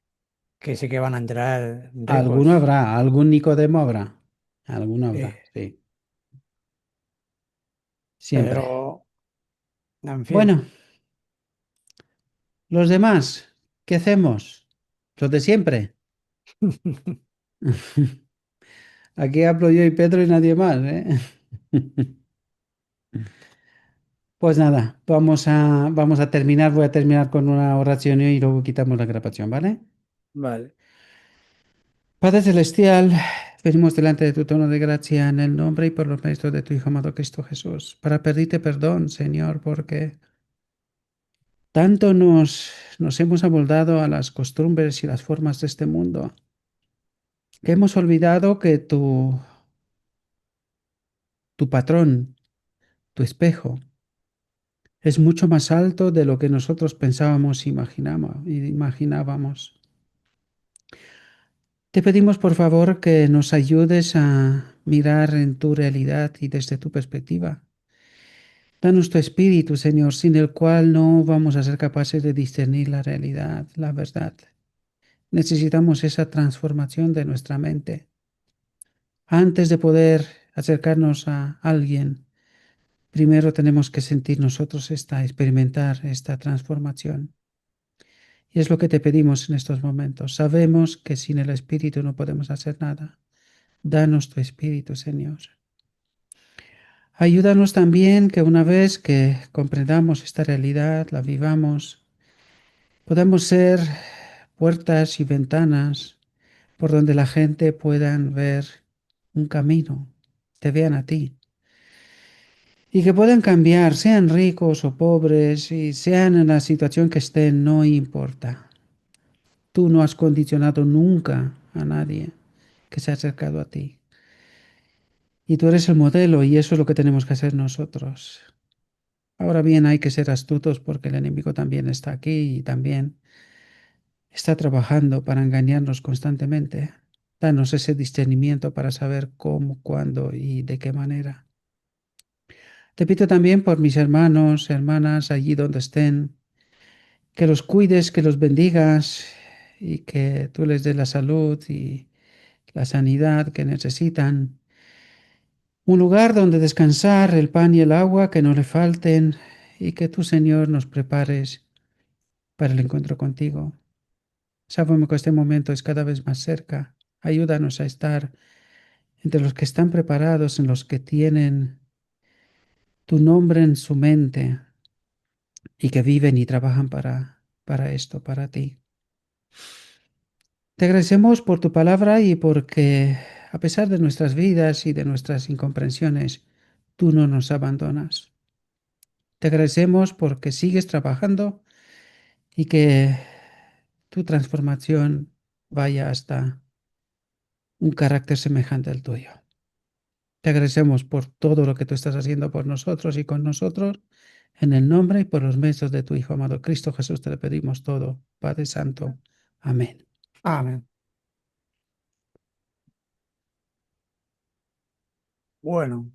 sí que van a entrar Alguno ricos. habrá, algún Nicodemo habrá, alguno Sí, habrá, sí, siempre. pero, en fin. Bueno, los demás, ¿qué hacemos? Los de siempre. Aquí hablo yo y Pedro y nadie más, ¿eh? Pues nada, vamos a terminar. Voy a terminar con una oración y luego quitamos la grabación, ¿vale? Vale. Padre Celestial, venimos delante de tu trono de gracia en el nombre y por los méritos de tu Hijo amado Cristo Jesús, para pedirte perdón, Señor, porque tanto nos hemos amoldado a las costumbres y las formas de este mundo, que hemos olvidado que tu patrón, tu espejo, Es mucho más alto de lo que nosotros pensábamos, imaginábamos. Te pedimos, por favor, que nos ayudes a mirar en tu realidad y desde tu perspectiva. Danos tu espíritu, Señor, sin el cual no vamos a ser capaces de discernir la realidad, la verdad. Necesitamos esa transformación de nuestra mente. Antes de poder acercarnos a alguien, primero tenemos que sentir nosotros experimentar esta transformación. Y es lo que te pedimos en estos momentos. Sabemos que sin el Espíritu no podemos hacer nada. Danos tu Espíritu, Señor. Ayúdanos también que una vez que comprendamos esta realidad, la vivamos, podamos ser puertas y ventanas por donde la gente pueda ver un camino, te vean a ti. Y que puedan cambiar, sean ricos o pobres, y sean en la situación que estén, no importa. Tú no has condicionado nunca a nadie que se ha acercado a ti. Y tú eres el modelo y eso es lo que tenemos que hacer nosotros. Ahora bien, hay que ser astutos porque el enemigo también está aquí y también está trabajando para engañarnos constantemente. Danos ese discernimiento para saber cómo, cuándo y de qué manera. Te pido también por mis hermanos, hermanas, allí donde estén, que los cuides, que los bendigas y que tú les des la salud y la sanidad que necesitan. Un lugar donde descansar, el pan y el agua que no le falten y que tú, Señor, nos prepares para el encuentro contigo. Sabemos que este momento es cada vez más cerca. Ayúdanos a estar entre los que están preparados, en los que tienen tu nombre en su mente y que viven y trabajan para esto, para ti. Te agradecemos por tu palabra y porque a pesar de nuestras vidas y de nuestras incomprensiones, tú no nos abandonas. Te agradecemos porque sigues trabajando y que tu transformación vaya hasta un carácter semejante al tuyo. Te agradecemos por todo lo que tú estás haciendo por nosotros y con nosotros. En el nombre y por los medios de tu Hijo amado Cristo Jesús te lo pedimos todo. Padre Santo. Amén. Amén. Bueno.